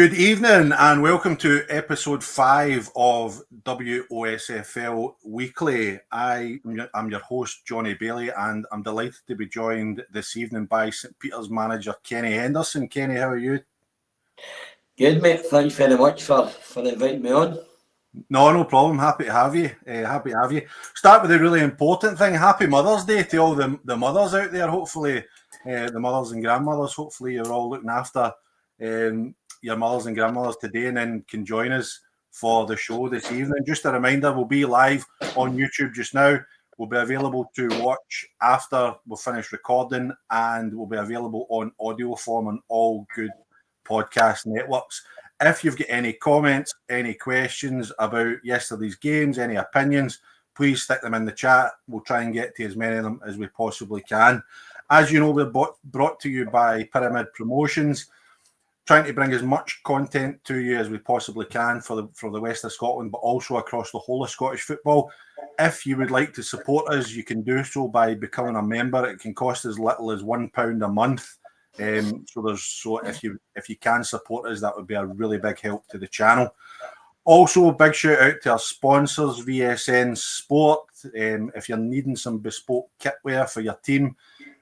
Good evening and welcome to episode 5 of WOSFL Weekly. I'm your host, Jonny, Baillie, and I'm delighted to be joined this evening by St Peter's manager, Kenny Henderson. Kenny, how are you? Good, mate. Thanks very much for inviting me on. No problem. Happy to have you. Start with the really important thing. Happy Mother's Day to all the mothers out there. Hopefully, the mothers and grandmothers, hopefully you're all looking after your mothers and grandmothers today and then can join us for the show this evening. Just a reminder, we'll be live on YouTube just now. We'll be available to watch after we've finished recording, and we'll be available on audio form on all good podcast networks. If you've got any comments, any questions about yesterday's games, any opinions, please stick them in the chat. We'll try and get to as many of them as we possibly can. As you know, we're brought to you by Pyramid Promotions, trying to bring as much content to you as we possibly can for the west of Scotland, but also across the whole of Scottish football. If you would like to support us, you can do so by becoming a member. It can cost as little as £1 a month. So if you can support us, that would be a really big help to the channel. Also, a big shout out to our sponsors, VSN Sport. If you're needing some bespoke kitwear for your team,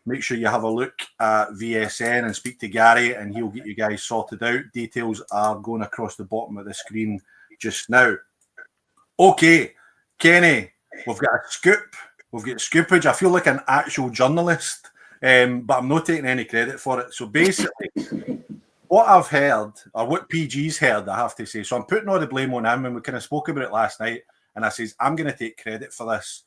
make sure you have a look at VSN and speak to Gary, and he'll get you guys sorted out. Details are going across the bottom of the screen just now. Okay, Kenny, we've got a scoop. We've got scoopage. I feel like an actual journalist, but I'm not taking any credit for it. So basically, what I've heard, or what PG's heard, I have to say, so I'm putting all the blame on him, and we kind of spoke about it last night, and I says, I'm going to take credit for this.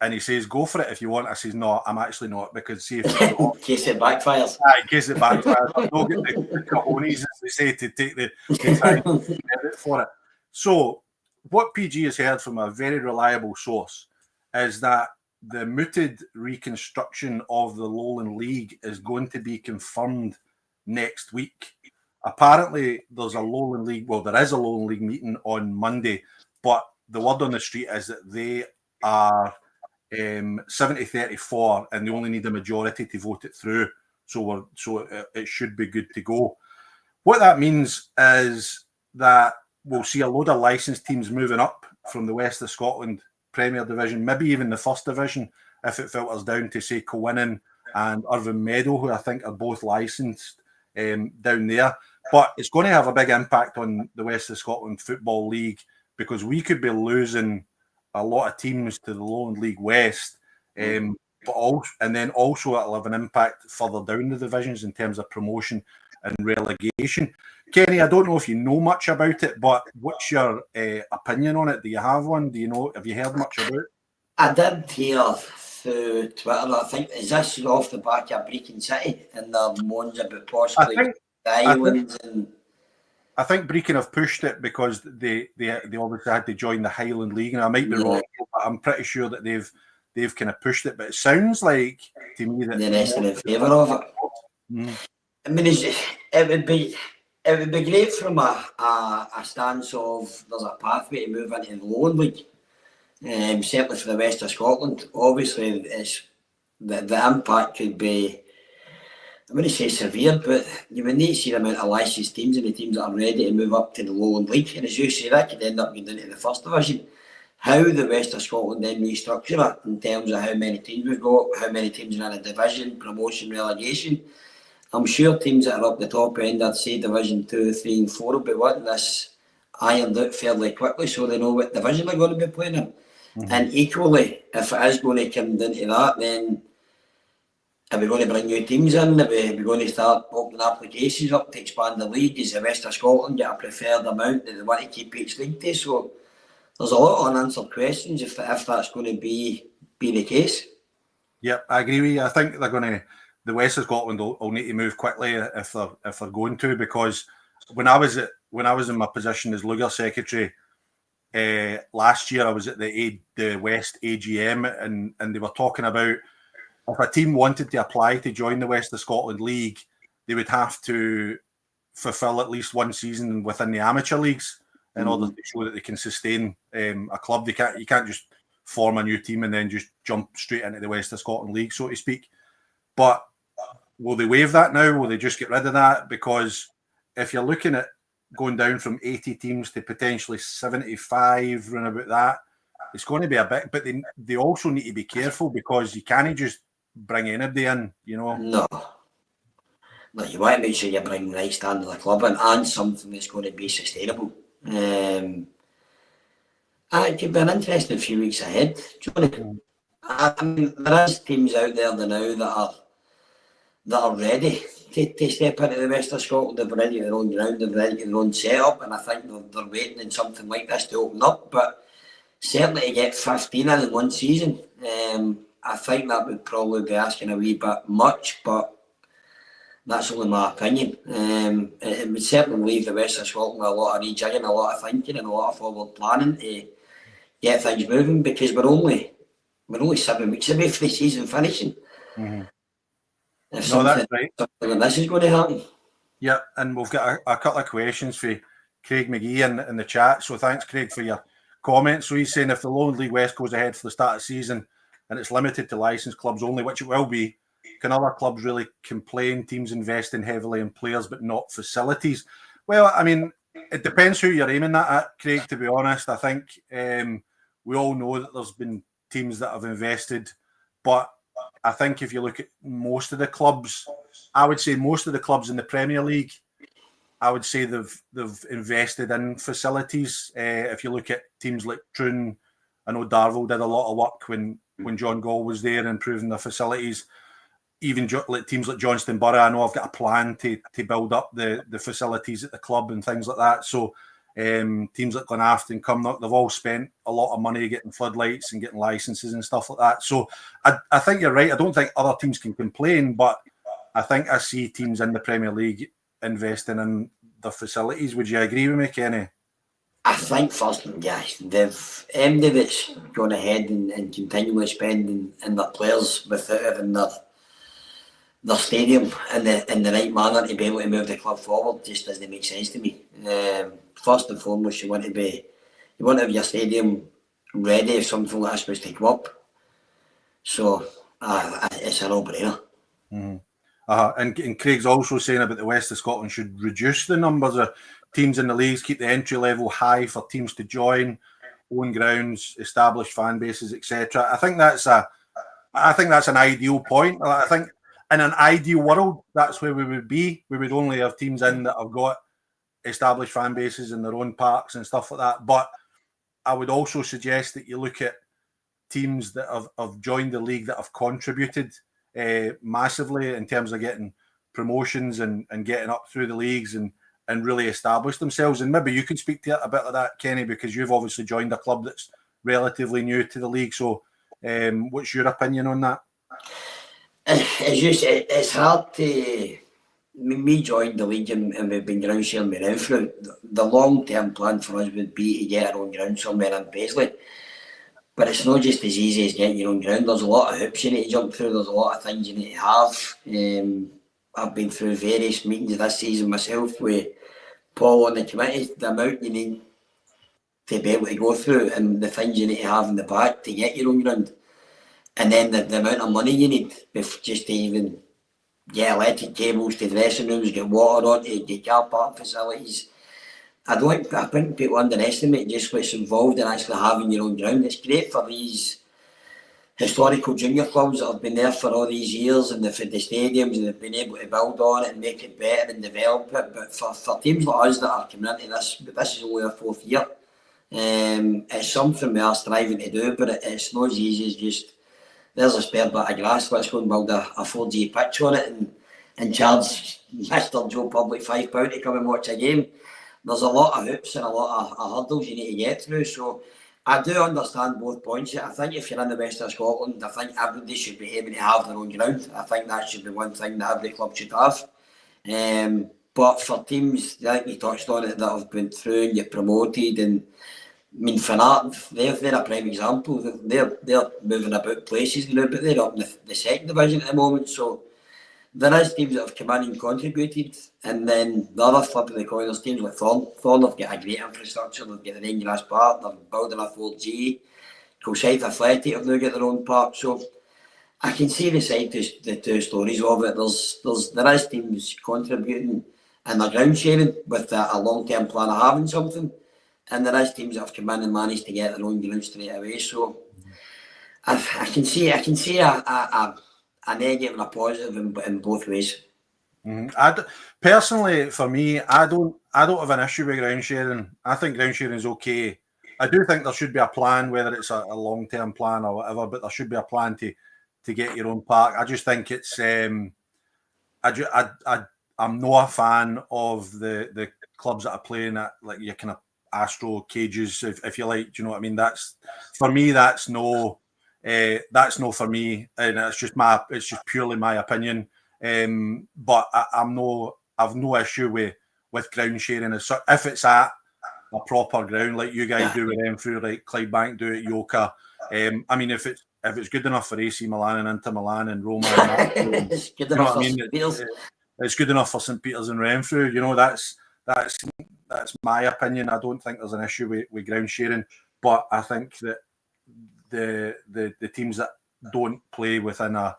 And he says, go for it if you want. I says, no, I'm actually not, because see if in case it backfires. In case it backfires. I don't get the cojones, as they say, to take the time credit for it. So what PG has heard from a very reliable source is that the mooted reconstruction of the Lowland League is going to be confirmed next week. Apparently, there is a Lowland League meeting on Monday, but the word on the street is that they are 70-34, and they only need a majority to vote it through. So it should be good to go. What that means is that we'll see a load of licensed teams moving up from the west of Scotland Premier Division, maybe even the First Division, if it filters down to, say, Coinnan and Irvine Meadow, who I think are both licensed down there. But it's going to have a big impact on the West of Scotland Football League, because we could be losing a lot of teams to the Lowland League West, but also it'll have an impact further down the divisions in terms of promotion and relegation. Kenny, I don't know if you know much about it, but what's your opinion on it? Do you have one? Have you heard much about it? I did hear through Twitter, I think, is this off the back of Brecon City and their moans about possibly the islands? I think Brecon have pushed it because they obviously had to join the Highland League, and I might be wrong, but I'm pretty sure that they've kind of pushed it. But it sounds like to me that the rest are in favour of it. I mean, it would be great from a stance of there's a pathway to move into the Lowland League. Certainly for the west of Scotland. Obviously, it's the impact could be, I wouldn't say severe, but you would need to see the amount of licensed teams and the teams that are ready to move up to the Lowland League. And as you say, that could end up going into the First Division. How the West of Scotland then restructure it in terms of how many teams we've got, how many teams are in a division, promotion, relegation. I'm sure teams that are up the top end, I'd say Division 2, 3 and 4 will be wanting this ironed out fairly quickly so they know what division they're going to be playing in. And equally, if it is going to come down to that, then are we going to bring new teams in? Are we going to start opening applications up to expand the league? Is the West of Scotland get a preferred amount that they want to keep each league to? So there's a lot of unanswered questions if that's going to be the case. Yep, I agree with you. I think the West of Scotland will need to move quickly if they're going to, because when I was in my position as Luger secretary last year, I was at the West AGM, and they were talking about, if a team wanted to apply to join the West of Scotland League, they would have to fulfil at least one season within the amateur leagues in order to show that they can sustain a club. You can't just form a new team and then just jump straight into the West of Scotland League, so to speak. But will they waive that now? Will they just get rid of that? Because if you're looking at going down from 80 teams to potentially 75, round about that. It's going to be a bit, but they also need to be careful because you can't just bring anybody in, you know. No, you want to make sure you bring the right standard of the club in and something that's going to be sustainable. It could be an interesting few weeks ahead, Jonny. I mean, there is teams out there now that are ready to step into the West of Scotland. They've ready their own ground, they've ready their own setup, and I think they're waiting in something like this to open up. But certainly to get 15 in one season, I think that would probably be asking a wee bit much, but that's only my opinion. It would certainly leave the West of Scotland with a lot of rejigging, a lot of thinking and a lot of forward planning to get things moving, because we're only 7 weeks away from the season finishing. Mm-hmm. If something like this is going to happen. Yeah, and we've got a couple of questions for Craig McGee in the chat. So thanks, Craig, for your comments. So he's saying if the Lowland League West goes ahead for the start of the season and it's limited to licensed clubs only, which it will be, can other clubs really complain teams investing heavily in players but not facilities? Well, I mean, it depends who you're aiming that at, Craig, to be honest. I think we all know that there's been teams that have invested, but I think if you look at most of the clubs, I would say most of the clubs in the Premier League, I would say they've invested in facilities. If you look at teams like Troon, I know Darvel did a lot of work when John Gall was there, improving their facilities. Even like teams like Johnston Borough, I know I've got a plan to build up the facilities at the club and things like that. So teams like Glenafton, Cumnock, they've all spent a lot of money getting floodlights and getting licenses and stuff like that. So I think you're right. I don't think other teams can complain, but I think I see teams in the Premier League investing in their facilities. Would you agree with me, Kenny? I think first, yeah, they've anybody that's gone ahead and continually spending in their players without having their stadium in the right manner to be able to move the club forward just doesn't make sense to me. First and foremost, you want to have your stadium ready if something like this was to come up. So it's a no-brainer. Mm-hmm. And Craig's also saying about the West of Scotland should reduce the numbers of teams in the leagues, keep the entry level high for teams to join, own grounds, established fan bases, etc. I think that's an ideal point. I think in an ideal world, that's where we would be. We would only have teams in that have got established fan bases in their own parks and stuff like that. But I would also suggest that you look at teams that have joined the league that have contributed massively in terms of getting promotions and getting up through the leagues and really establish themselves. And maybe you can speak to a bit of that, Kenny, because you've obviously joined a club that's relatively new to the league. So what's your opinion on that? It's hard to... Me joined the league and we've been ground sharing around through. The long-term plan for us would be to get our own ground somewhere in Baillie. But it's not just as easy as getting your own ground. There's a lot of hoops you need to jump through. There's a lot of things you need to have. I've been through various meetings this season myself with Paul on the committee. The amount you need to be able to go through and the things you need to have in the back to get your own ground. And then the amount of money you need just to even get electric cables to dressing rooms, get water on to get car park facilities. I think people underestimate just what's involved in actually having your own ground. It's great for these historical junior clubs that have been there for all these years and they've had the stadiums and they've been able to build on it and make it better and develop it. But for teams like us that are coming into this is only our fourth year. It's something we are striving to do, but it's not as easy as just there's a spare bit of grass, let's go and build a 4G pitch on it and charge Mr. Joe Public £5 to come and watch a game. There's a lot of hoops and a lot of hurdles you need to get through. So I do understand both points. I think if you're in the West of Scotland, I think everybody should be able to have their own ground. I think that should be one thing that every club should have. But for teams, like you touched on it, that have been through and get promoted, and I mean, Fanart, they're a prime example. They're moving about places now, but they're up in the second division at the moment. So there is teams that have come in and contributed, and then the other flip of the coin, there's teams like Thorn. Thorn have got a great infrastructure. They've got the rain grass park. They're building a 4G. Kilsyth Athletic have now got their own park. So I can see the two stories of it. There is teams contributing, and they're ground sharing with a long-term plan of having something. And there is teams that have come in and managed to get their own ground straight away. So I can see a negative and a positive in both ways. Personally, for me, I don't have an issue with ground sharing. I think ground sharing is okay. I do think there should be a plan, whether it's a long-term plan or whatever, but there should be a plan to get your own park. I just think it's I'm not a fan of the clubs that are playing at like your kind of Astro cages, if you like. Do you know what I mean? That's for me. That's no for me, and it's just purely my opinion. But I've no issue with ground sharing. If it's at a proper ground like you guys do with Renfrew, like Clydebank do at Yoka. I mean, if it's good enough for AC Milan and Inter Milan and Roma, and it's good enough for St. Peters. It's good enough for St. Peters and Renfrew. You know, that's my opinion. I don't think there's an issue with ground sharing, but I think that the teams that don't play within a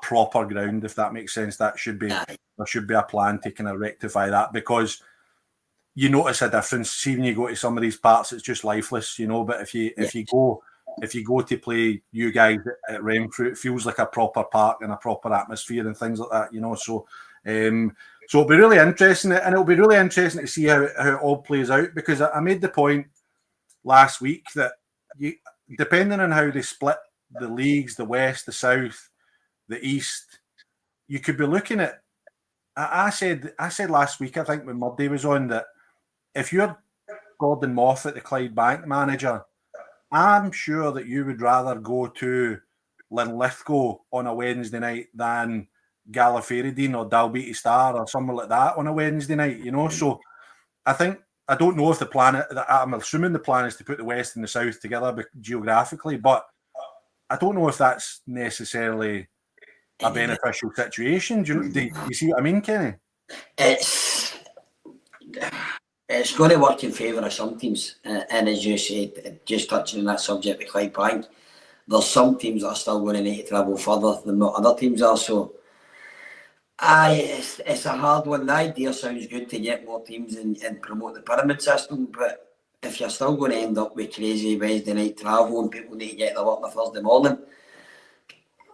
proper ground, if that makes sense, there should be a plan to kind of rectify that, because you notice a difference. See, when you go to some of these parts, it's just lifeless, you know. But if you go to play you guys at Renfrew, it feels like a proper park and a proper atmosphere and things like that, you know. So it'll be really interesting, and it'll be really interesting to see how it all plays out, because I made the point last week that depending on how they split the leagues, the West, the South, the East, you could be looking at. I said last week, I think when Murday was on, that if you're Gordon Moffat, the Clydebank manager, I'm sure that you would rather go to Linlithgow on a Wednesday night than Gallifreydine or Dalbeattie Star or somewhere like that on a Wednesday night, you know. So I don't know if the plan, I'm assuming the plan is to put the West and the South together geographically, but I don't know if that's necessarily a beneficial situation. Do you see what I mean, Kenny? It's going to work in favour of some teams, and as you said, just touching on that subject with Clydebank, there's some teams that are still going to need to travel further than what other teams are. So, it's a hard one. The idea sounds good to get more teams and promote the pyramid system, but if you're still going to end up with crazy Wednesday night travel and people need to get their work on a Thursday morning,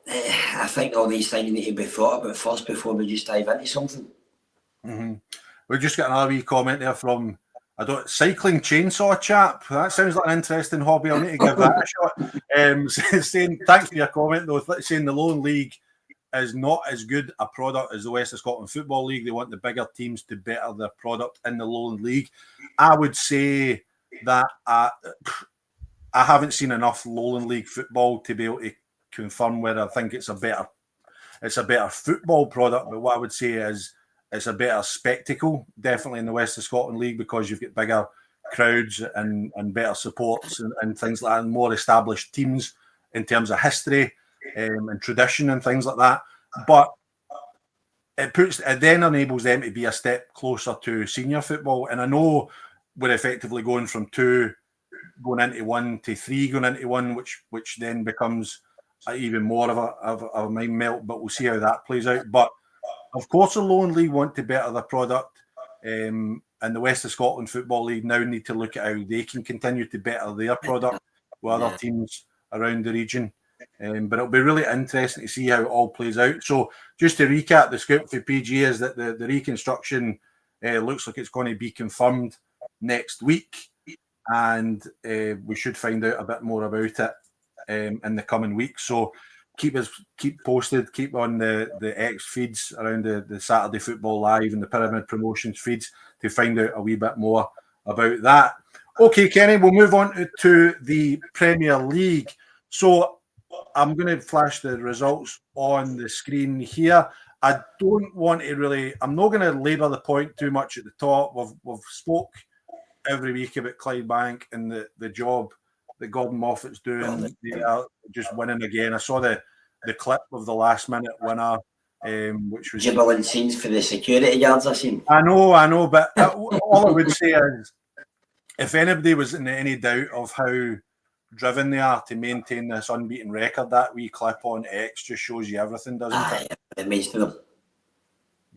I think all these things need to be thought about first before we just dive into something. Mm-hmm. We just got another wee comment there from cycling chainsaw chap. That sounds like an interesting hobby. I'll need to give that a shot. Saying thanks for your comment though. Saying the Lowland League is not as good a product as the West of Scotland Football League. They want the bigger teams to better their product in the Lowland League. I would say that I haven't seen enough Lowland League football to be able to confirm whether I think it's a better football product. But what I would say is it's a better spectacle, definitely in the West of Scotland League, because you've got bigger crowds and better supports and things like that, and more established teams in terms of history and tradition and things like that. But it then enables them to be a step closer to senior football. And I know we're effectively going from 2 going into 1 to 3 going into 1, which then becomes even more of a mind melt. But we'll see how that plays out. But of course, the Lowland League want to better their product, and the West of Scotland Football League now need to look at how they can continue to better their product with other teams around the region. But it'll be really interesting to see how it all plays out. So just to recap, the scoop for PG is that the reconstruction looks like it's going to be confirmed next week, and we should find out a bit more about it in the coming weeks. So keep posted, keep on the X feeds around the Saturday Football Live and the Pyramid Promotions feeds to find out a wee bit more about that. Okay, Kenny, we'll move on to the Premier League. So I'm going to flash the results on the screen here. I don't want to really, I'm not going to labour the point too much at the top. We've spoke every week about Clydebank and the job that Gordon Moffat's doing. They are just winning again. I saw the clip of the last minute winner, which was jubilant scenes for the security guards. I seen. I know, but all I would say is, if anybody was in any doubt of how driven they are to maintain this unbeaten record, that wee clip on X just shows you everything, doesn't it? It makes them.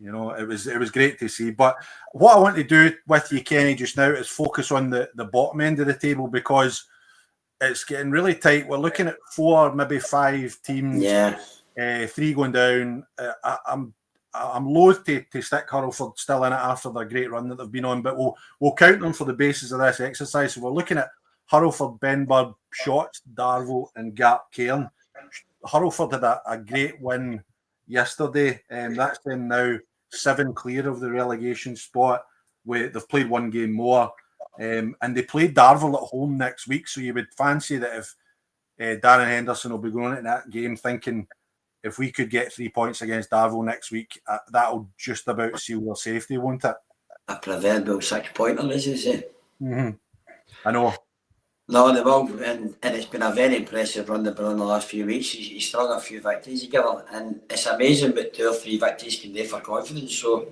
You know, it was great to see. But what I want to do with you, Kenny, just now is focus on the bottom end of the table, because it's getting really tight. We're looking at 4, maybe 5 teams. Yeah. 3 going down. I'm loath to stick Hurlford still in it after the great run that they've been on, but we'll count them for the basis of this exercise. So we're looking at Hurlford, Benburb, Shotts, Darvel, and Gap Cairn. Hurlford had a great win yesterday, and that's them now 7 clear of the relegation spot. They've played 1 game more, and they play Darvel at home next week. So you would fancy that if Darren Henderson will be going into that game thinking, if we could get 3 points against Darvel next week, that'll just about seal their safety, won't it? A proverbial 6-pointer, as you say. Mm-hmm. I know. No, they will, and it's been a very impressive run they've been on the last few weeks. He's strung a few victories together, and it's amazing what 2 or 3 victories can do for confidence. So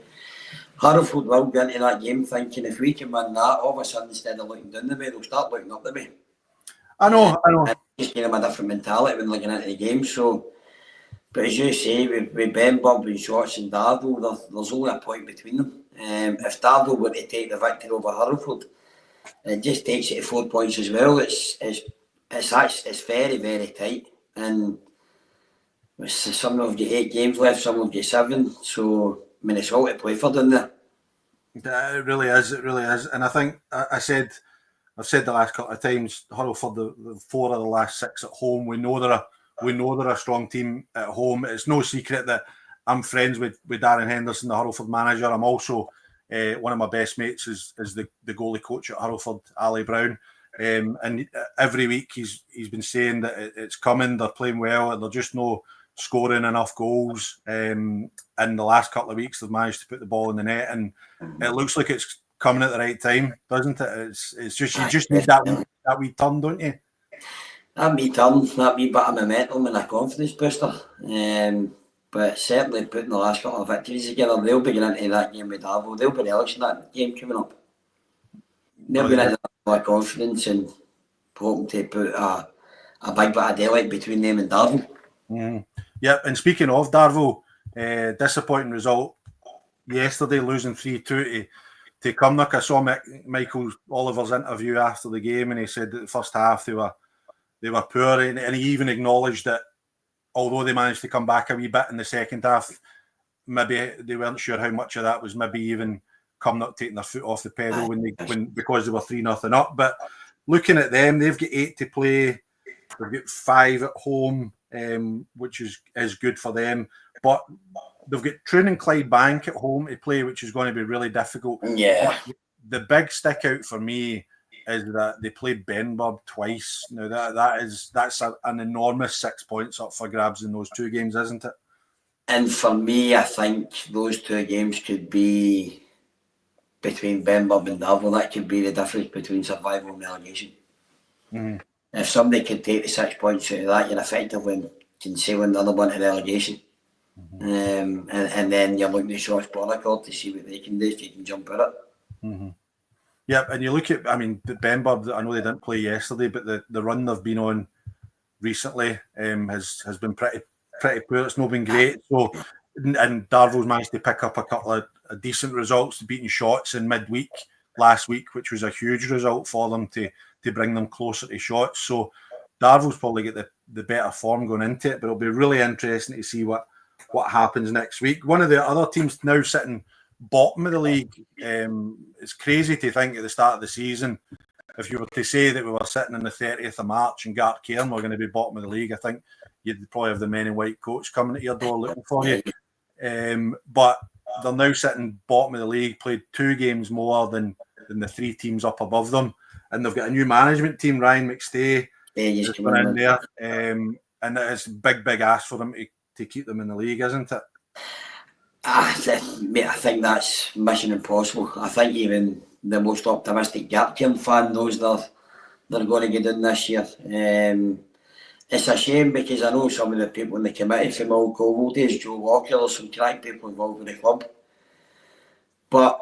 Hurlford will go into that game thinking, if we can win that, all of a sudden, instead of looking down the way, they'll start looking up the way. I know. And just give them a different mentality when looking into the game. So, but as you say, with Benburb and Shotts and Darvel, there's only a point between them. If Darvel were to take the victory over Hurlford, it just takes it to 4 points as well. It's very, very tight, and some have got 8 games left, some have got 7. So I mean, it's all to play for down there. It really is. It really is. And I think I've said the last couple of times, Hurlford, the 4 of the last 6 at home. We know they're a strong team at home. It's no secret that I'm friends with Darren Henderson, the Hurlford manager. I'm also one of my best mates is the goalie coach at Hurlford, Ali Brown. And every week he's been saying that it's coming, they're playing well, and they're just no scoring enough goals. In the last couple of weeks, they've managed to put the ball in the net, and it looks like it's coming at the right time, doesn't it? It's just, you just need that wee turn, don't you? That wee turn, that wee bit of momentum and a confidence booster. But certainly putting the last couple of victories together, they'll be getting into that game with Darvel. They'll be relishing that game coming up. They'll be into that confidence and hoping to put a big bit of daylight between them and Darvel. Mm. Yep, and speaking of Darvel, disappointing result yesterday, losing 3-2 to Cumnock. I saw Michael Oliver's interview after the game, and he said that the first half they were poor, and he even acknowledged that although they managed to come back a wee bit in the second half, maybe they weren't sure how much of that was maybe even Cumnock taking their foot off the pedal because they were 3-0 up. But looking at them, they've got 8 to play. They've got 5 at home, which is good for them. But they've got Troon and Clydebank at home to play, which is going to be really difficult. Yeah. But the big stick out for me is that they played Benburb twice. Now that's an enormous 6 points up for grabs in those 2 games, isn't it? And for me, I think those 2 games could be between Benburb and Darvel. That could be the difference between survival and relegation. Mm-hmm. If somebody could take the 6 points out of that, you're effectively concealing the other one to relegation. Mm-hmm. And then you're looking at Shotts Bonaccord to see what they can do if you can jump at it. Mm-hmm. Yep, and you look at, I mean, the Benburb, I know they didn't play yesterday, but the run they've been on recently has been pretty poor. It's not been great. So, and Darvel's managed to pick up a couple of decent results, beating Shotts in midweek last week, which was a huge result for them to bring them closer to Shotts. So, Darvel's probably get the better form going into it, but it'll be really interesting to see what happens next week. One of the other teams now sitting bottom of the league. It's crazy to think at the start of the season, if you were to say that we were sitting on the 30th of March and Gap Cairn were going to be bottom of the league, I think you'd probably have the men in white coats coming at your door looking for you. But they're now sitting bottom of the league, played 2 games more than the 3 teams up above them, and they've got a new management team, Ryan McStay, just coming in there, and it's a big ask for them to keep them in the league, isn't it? I think that's mission impossible. I think even the most optimistic Gap Cairn fan knows they're going to get in this year. It's a shame because I know some of the people in the committee from old Cobble days, Joe Walker, there's some crack people involved with the club. But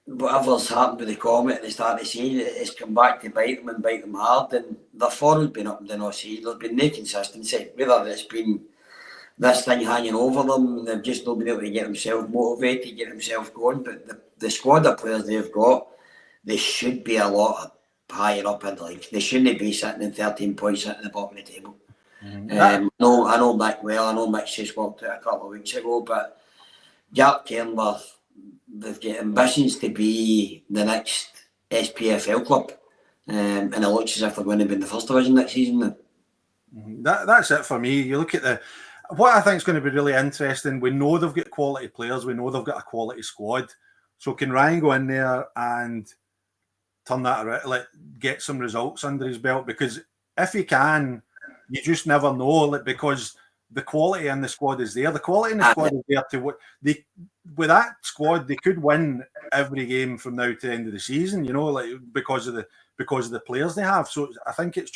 whatever's happened with the Comet at the start of the season, it's come back to bite them and bite them hard. And their form has been up and down all season. There's been no consistency, whether it's been this thing hanging over them. They've just not been able to get themselves motivated, get themselves going. But the squad of players they've got, they should be a lot higher up in the league. They shouldn't be sitting in 13 points at the bottom of the table. I know Mick well. I know Mick just walked out a couple of weeks ago, but Jack Cairn, they've got ambitions to be the next SPFL club, and it looks as if they're going to be in the first division next season. That's it for me. You look at what I think is going to be really interesting. We know they've got quality players. We know they've got a quality squad. So can Ryan go in there and turn that around, like get some results under his belt? Because if he can, you just never know. Like, because the quality in the squad is there. The quality in the squad is there to what they. With that squad, they could win every game from now to the end of the season. You know, like because of the players they have. So I think it's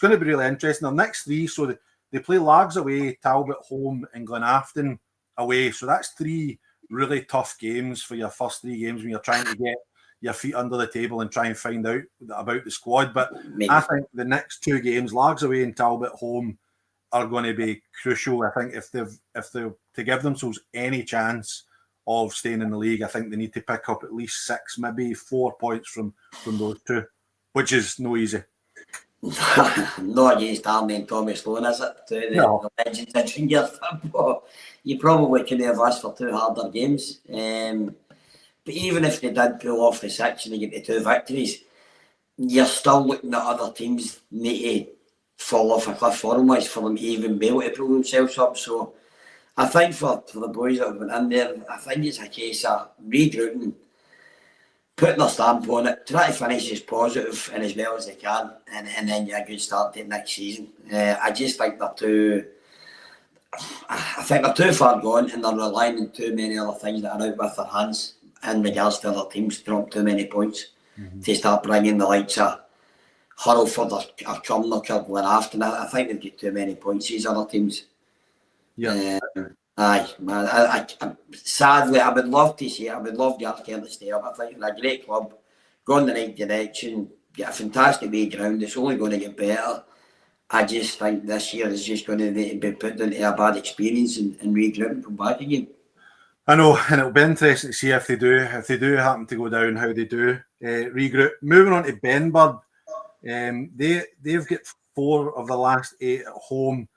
going to be really interesting. The next three, so they play Largs away, Talbot home, and Glenafton away. So that's three really tough games for your first three games when you're trying to get your feet under the table and try and find out about the squad. But I think the next two games, Largs away and Talbot home, are going to be crucial. I think if they're to give themselves any chance of staying in the league, I think they need to pick up at least 6, maybe 4 points from those two, which is no easy. Not against Army and Tommy Sloan, is it? The legends in junior football. You probably could have asked for 2 harder games. But even if they did pull off the 6 and they get the 2 victories, you're still looking at other teams need to fall off a cliff form-wise for them to even be able to pull themselves up. So I think for the boys that have been in there, I think it's a case of regrouping, putting their stamp on it, try to finish as positive and as well as they can, and then get a good start to next season. I just think they're too far gone, and they're relying on too many other things that are out with their hands in regards to other teams drop too many points to start bringing the likes of Hurlford or Cumnock or Glenafton. I think they've got too many points, these other teams. Yeah. Sadly, I would love to see it. I would love Gartcairn to stay up. I think they're a great club, go in the right direction, get a fantastic way ground. It's only going to get better. I just think this year is just going to be put into a bad experience and regroup and come back again. I know, and it'll be interesting to see if they do happen to go down, how they do regroup. Moving on to Benburn, they've got 4 of the last 8 at home.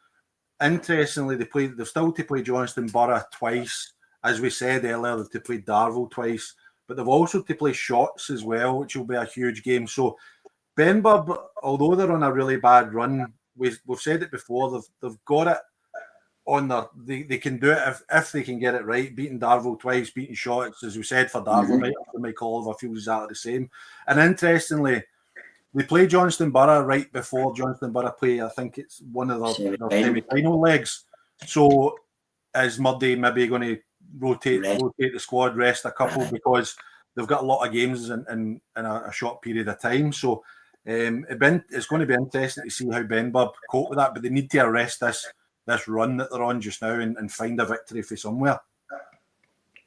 Interestingly, they've still to play Johnston Borough twice. As we said earlier, they've to play Darvel twice, but they've also to play Shotts as well, which will be a huge game. So Benburn, although they're on a really bad run, we've said it before, they've got it on their. They can do it if they can get it right. Beating Darvel twice, beating Shotts, as we said for Darvel, Michael Oliver feels exactly the same. And interestingly, they play Johnston Borough right before Johnston Borough play. I think it's one of their semi-final legs. So is Murday maybe going to rotate the squad, rest a couple, because they've got a lot of games in a short period of time. So it's going to be interesting to see how Benburn cope with that. But they need to arrest this run that they're on just now and find a victory for somewhere.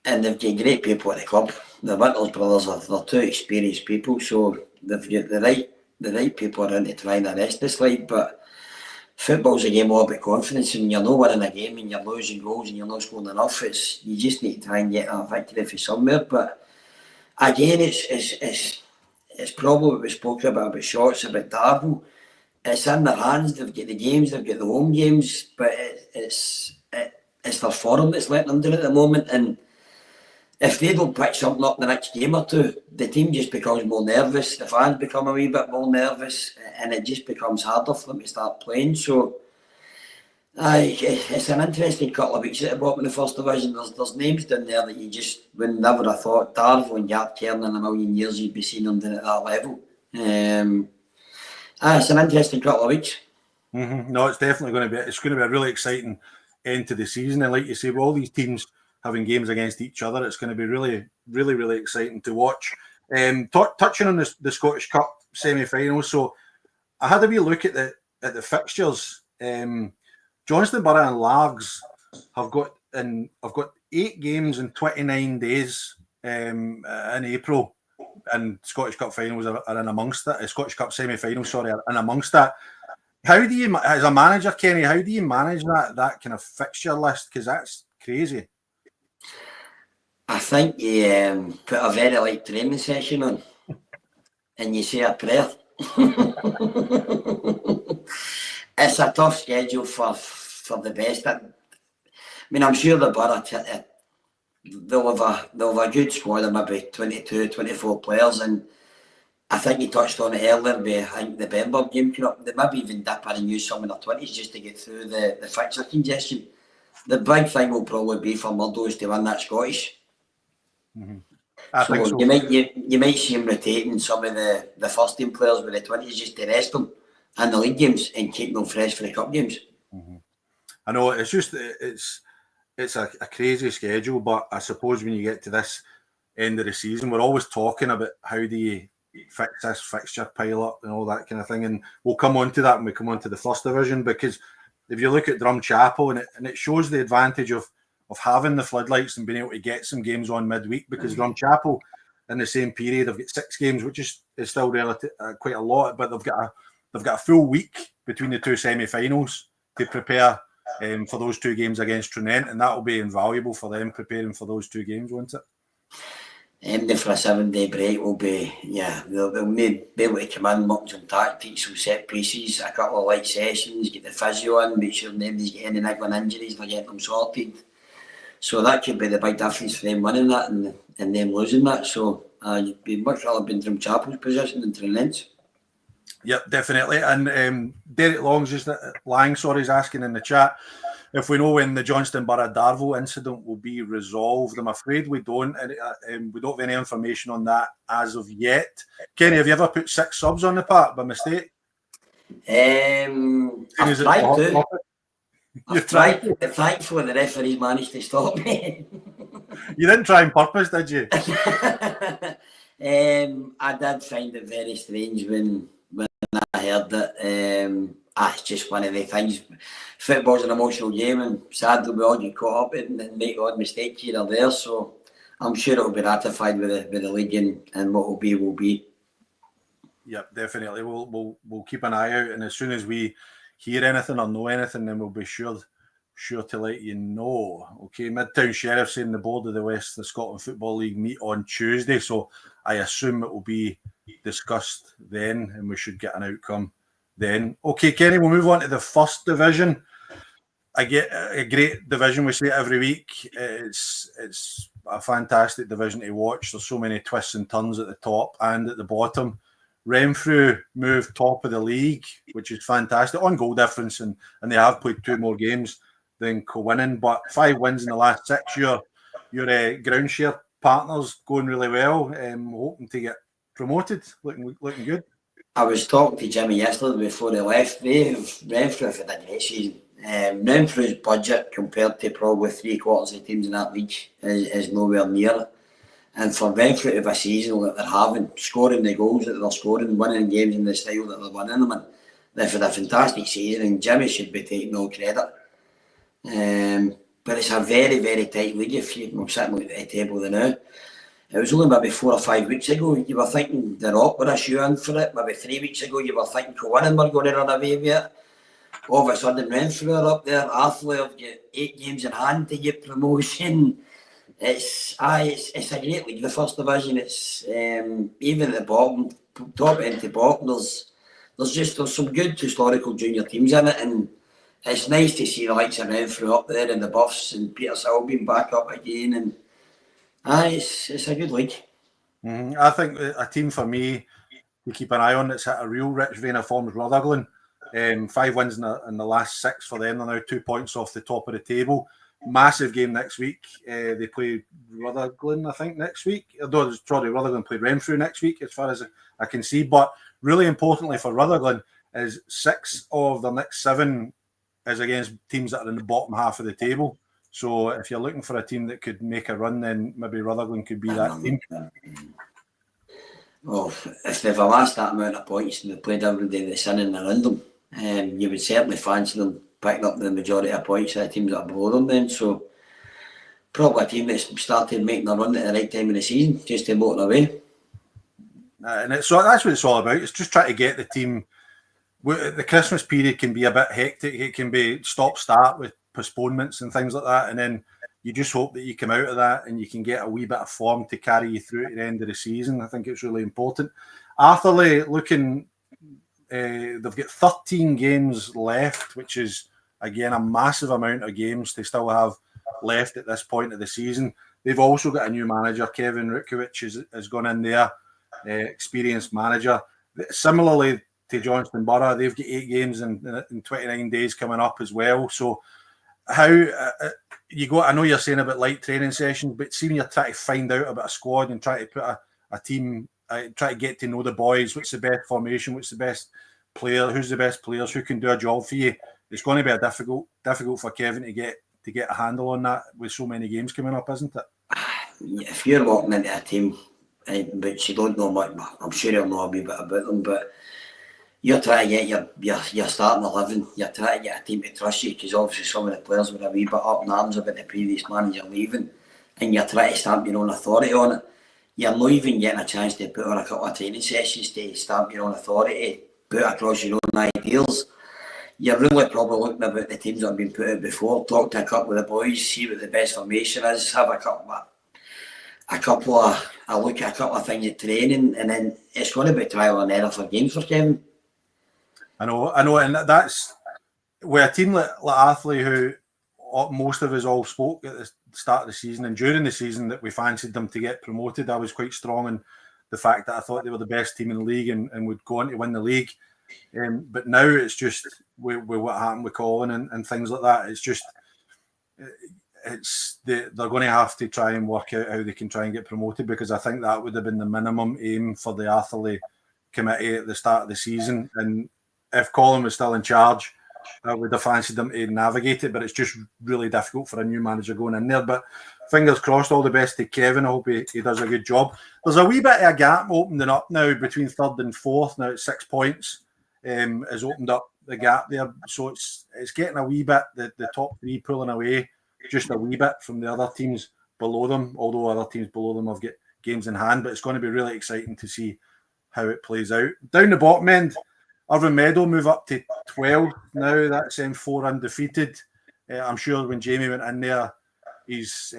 And they've got great people at the club. The Winters brothers they're 2 experienced people, so they've got the right people around to try and arrest this league. But football's a game all about confidence, and you're not winning a game and you're losing goals and you're not scoring enough. You just need to try and get a victory for somewhere. But again, it's probably what we spoke about Shotts, about Darvel. It's in their hands. They've got the games, they've got the home games, but it's their form that's letting them do it at the moment. And if they don't pick something up the next game or two, the team just becomes more nervous, the fans become a wee bit more nervous, and it just becomes harder for them to start playing. So it's an interesting couple of weeks at the bottom of the first division. There's names down there that you just would never have thought. Darvel and Gartcairn in a million years you'd be seeing them down at that level. It's an interesting couple of weeks. No, it's definitely going to be a really exciting end to the season. And like you say, with all these teams having games against each other, it's going to be really, really, really exciting to watch. Touching on the Scottish Cup semi-final, so I had a wee look at the fixtures. Johnston Borough and Largs have got 8 games in 29 days in April, and Scottish Cup finals are in amongst that. Scottish Cup semi-finals, are in amongst that. How do you, as a manager, Kenny, how do you manage that kind of fixture list? Because that's crazy. I think you put a very light training session on and you say a prayer. It's a tough schedule for the best. I mean, I'm sure the Borough, they'll have a good squad of maybe 22, 24 players, and I think you touched on it earlier, I think the Bamberg game came up, they maybe even dip in and use some in their 20s just to get through the fixture congestion. The big thing will probably be for Murdo's to win that Scottish. Mm-hmm. So. You might see him rotating some of the first team players with the 20s just to rest them in the league games and keep them fresh for the cup games. Mm-hmm. I know it's just it's a crazy schedule, but I suppose when you get to this end of the season, we're always talking about how do you fix this fixture pile up and all that kind of thing, and we'll come on to that when we come on to the first division, because if you look at Drumchapel and it shows the advantage of having the floodlights and being able to get some games on midweek, because Drumchapel in the same period have got 6 games, which is still relative quite a lot, but they've got a full week between the 2 semi-finals to prepare for those 2 games against Trinent, and that will be invaluable for them preparing for those 2 games, won't it? For a 7-day break will be, they'll be able to come in, muck some tactics, some set pieces, a couple of light sessions, get the physio in, make sure nobody's got any niggling injuries, they're getting them sorted. So that could be the big difference for them winning that and them losing that. So you'd be much rather be in Drumchapel's position than Trinent's. Yep, definitely. And Derek Lang is asking in the chat if we know when the Johnston Borough Darvel incident will be resolved. I'm afraid we don't. We don't have any information on that as of yet. Kenny, have you ever put 6 subs on the park by mistake? I've tried to. I've tried to. Thankfully, the referees managed to stop me. You didn't try on purpose, did you? I did find it very strange when I heard it. It's just one of the things. Football's an emotional game, and sadly we all get caught up in and make odd mistakes here or there. So I'm sure it will be ratified with the league, and what will be will be. Yep, definitely. We'll keep an eye out, and as soon as we hear anything or know anything, then we'll be sure to let you know. Okay, Midtown Sheriff saying the board of the Scotland Football League meet on Tuesday, so I assume it will be discussed then, and we should get an outcome then. Okay, Kenny, we'll move on to the first division. I get a great division, we say it every week. It's a fantastic division to watch. There's so many twists and turns at the top and at the bottom. Renfrew moved top of the league, which is fantastic, on goal difference, and they have played 2 more games than co-winning, but 5 wins in the last 6. Your ground share partners going really well, hoping to get promoted, looking good. I was talking to Jimmy yesterday before he left. Renfrew have had a great season. Renfrew's budget compared to probably 3/4 of the teams in that league is nowhere near it. And for Renfrew to have a season that they're having, scoring the goals that they're scoring, winning games in the style that they're winning them in, they've had a fantastic season, and Jimmy should be taking all credit. But it's a very, very tight league. If I'm sitting at the table now, it was only maybe 4 or 5 weeks ago you were thinking the Rock were a shoe-in for it. Maybe 3 weeks ago you were thinking co-winning were going to run away with it. All of a sudden Renfrew are up there. Athley have got 8 games in hand to get promotion. It's a great league, the first division. It's even at the bottom, top end to bottom, there's some good historical junior teams in it, and it's nice to see the likes of Renfrew up there and the Buffs and Petershill being back up again, and it's a good league. Mm-hmm. I think a team for me to keep an eye on that's hit a real rich vein of form is Rutherglen. 5 wins in the last 6 for them. They're now 2 points off the top of the table. Massive game next week. They play Rutherglen, I think, next week. Rutherglen play Renfrew next week, as far as I can see. But really importantly for Rutherglen is 6 of the next 7 is against teams that are in the bottom half of the table. So if you're looking for a team that could make a run, then maybe Rutherglen could be that team. Well, if they've amassed that amount of points and they've played every day that's in and around them, you would certainly fancy them picking up the majority of points of the teams that are below them then. So probably a team that's started making a run at the right time of the season, just to motor away. And that's what it's all about. It's just trying to get the team the Christmas period can be a bit hectic. It can be stop-start with postponements and things like that, and then you just hope that you come out of that and you can get a wee bit of form to carry you through to the end of the season. I think it's really important. Atherley looking, they've got 13 games left, which is, again, a massive amount of games they still have left at this point of the season. They've also got a new manager, Kevin Rutkiewicz, has gone in there, experienced manager. Similarly to Johnston Borough, they've got 8 games in 29 days coming up as well. So how you go? I know you're saying about light training sessions, but seeing you're trying to find out about a squad and try to put a team, try to get to know the boys. What's the best formation? What's the best player? Who's the best players? Who can do a job for you? It's going to be a difficult for Kevin to get a handle on that with so many games coming up, isn't it? If you're walking into a team, which you don't know much, I'm sure you'll know a wee bit about them, but you're trying to get your starting 11. You're trying to get a team to trust you, because obviously some of the players were a wee bit up in arms about the previous manager leaving, and you're trying to stamp your own authority on it. You're not even getting a chance to put on a couple of training sessions to stamp your own authority, put across your own ideals. You're really probably looking about the teams that have been put out before, talk to a couple of the boys, see what the best formation is, have a couple of look at a couple of things at training, and then it's going to be trial and error for games for Kevin. I know, and that's with a team like Athley, who most of us all spoke at the start of the season and during the season that we fancied them to get promoted. I was quite strong in the fact that I thought they were the best team in the league and would go on to win the league. But now it's just with what happened with Colin and things like that. It's just they're going to have to try and work out how they can try and get promoted, because I think that would have been the minimum aim for the Atherley committee at the start of the season. And if Colin was still in charge, I would have fancied them to navigate it, but it's just really difficult for a new manager going in there. But fingers crossed, all the best to Kevin. I hope he does a good job. There's a wee bit of a gap opening up now between third and fourth. Now it's 6 points. Has opened up the gap there, so it's getting a wee bit, the top 3 pulling away just a wee bit from the other teams below them, although other teams below them have got games in hand. But it's going to be really exciting to see how it plays out. Down the bottom end, Irvine Meadow move up to 12 now. That's 4 undefeated. I'm sure when Jamie went in there, his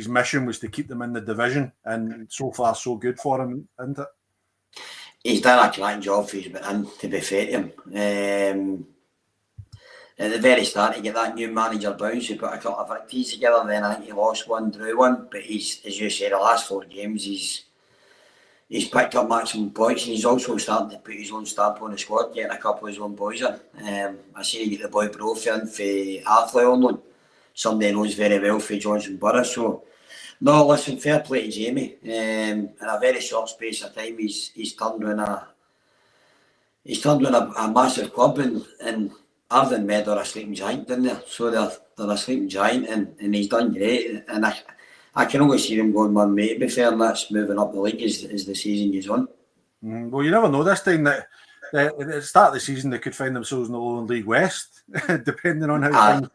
mission was to keep them in the division, and so far so good for him, isn't it? He's done a cracking job for his been in, to be fair to him. At the very start, to get that new manager bounce, he put a couple of victories together, then I think he lost one, drew one. But he's, as you say, the last 4 games, he's picked up maximum points, and he's also starting to put his own stamp on the squad, getting a couple of his own boys in. I see he get the boy Brophy in for Athley on loan. Somebody knows very well for Johnston Borough. So, no, listen, fair play to Jamie. In a very short space of time, he's turned on a massive club, and Irvine Meadow are a sleeping giant down there. So they're a sleeping giant, and he's done great. And I can only see them going one way, to be fair, and that's moving up the league as the season goes on. Well, you never know this time that at the start of the season they could find themselves in the Lowland League West, depending on how things,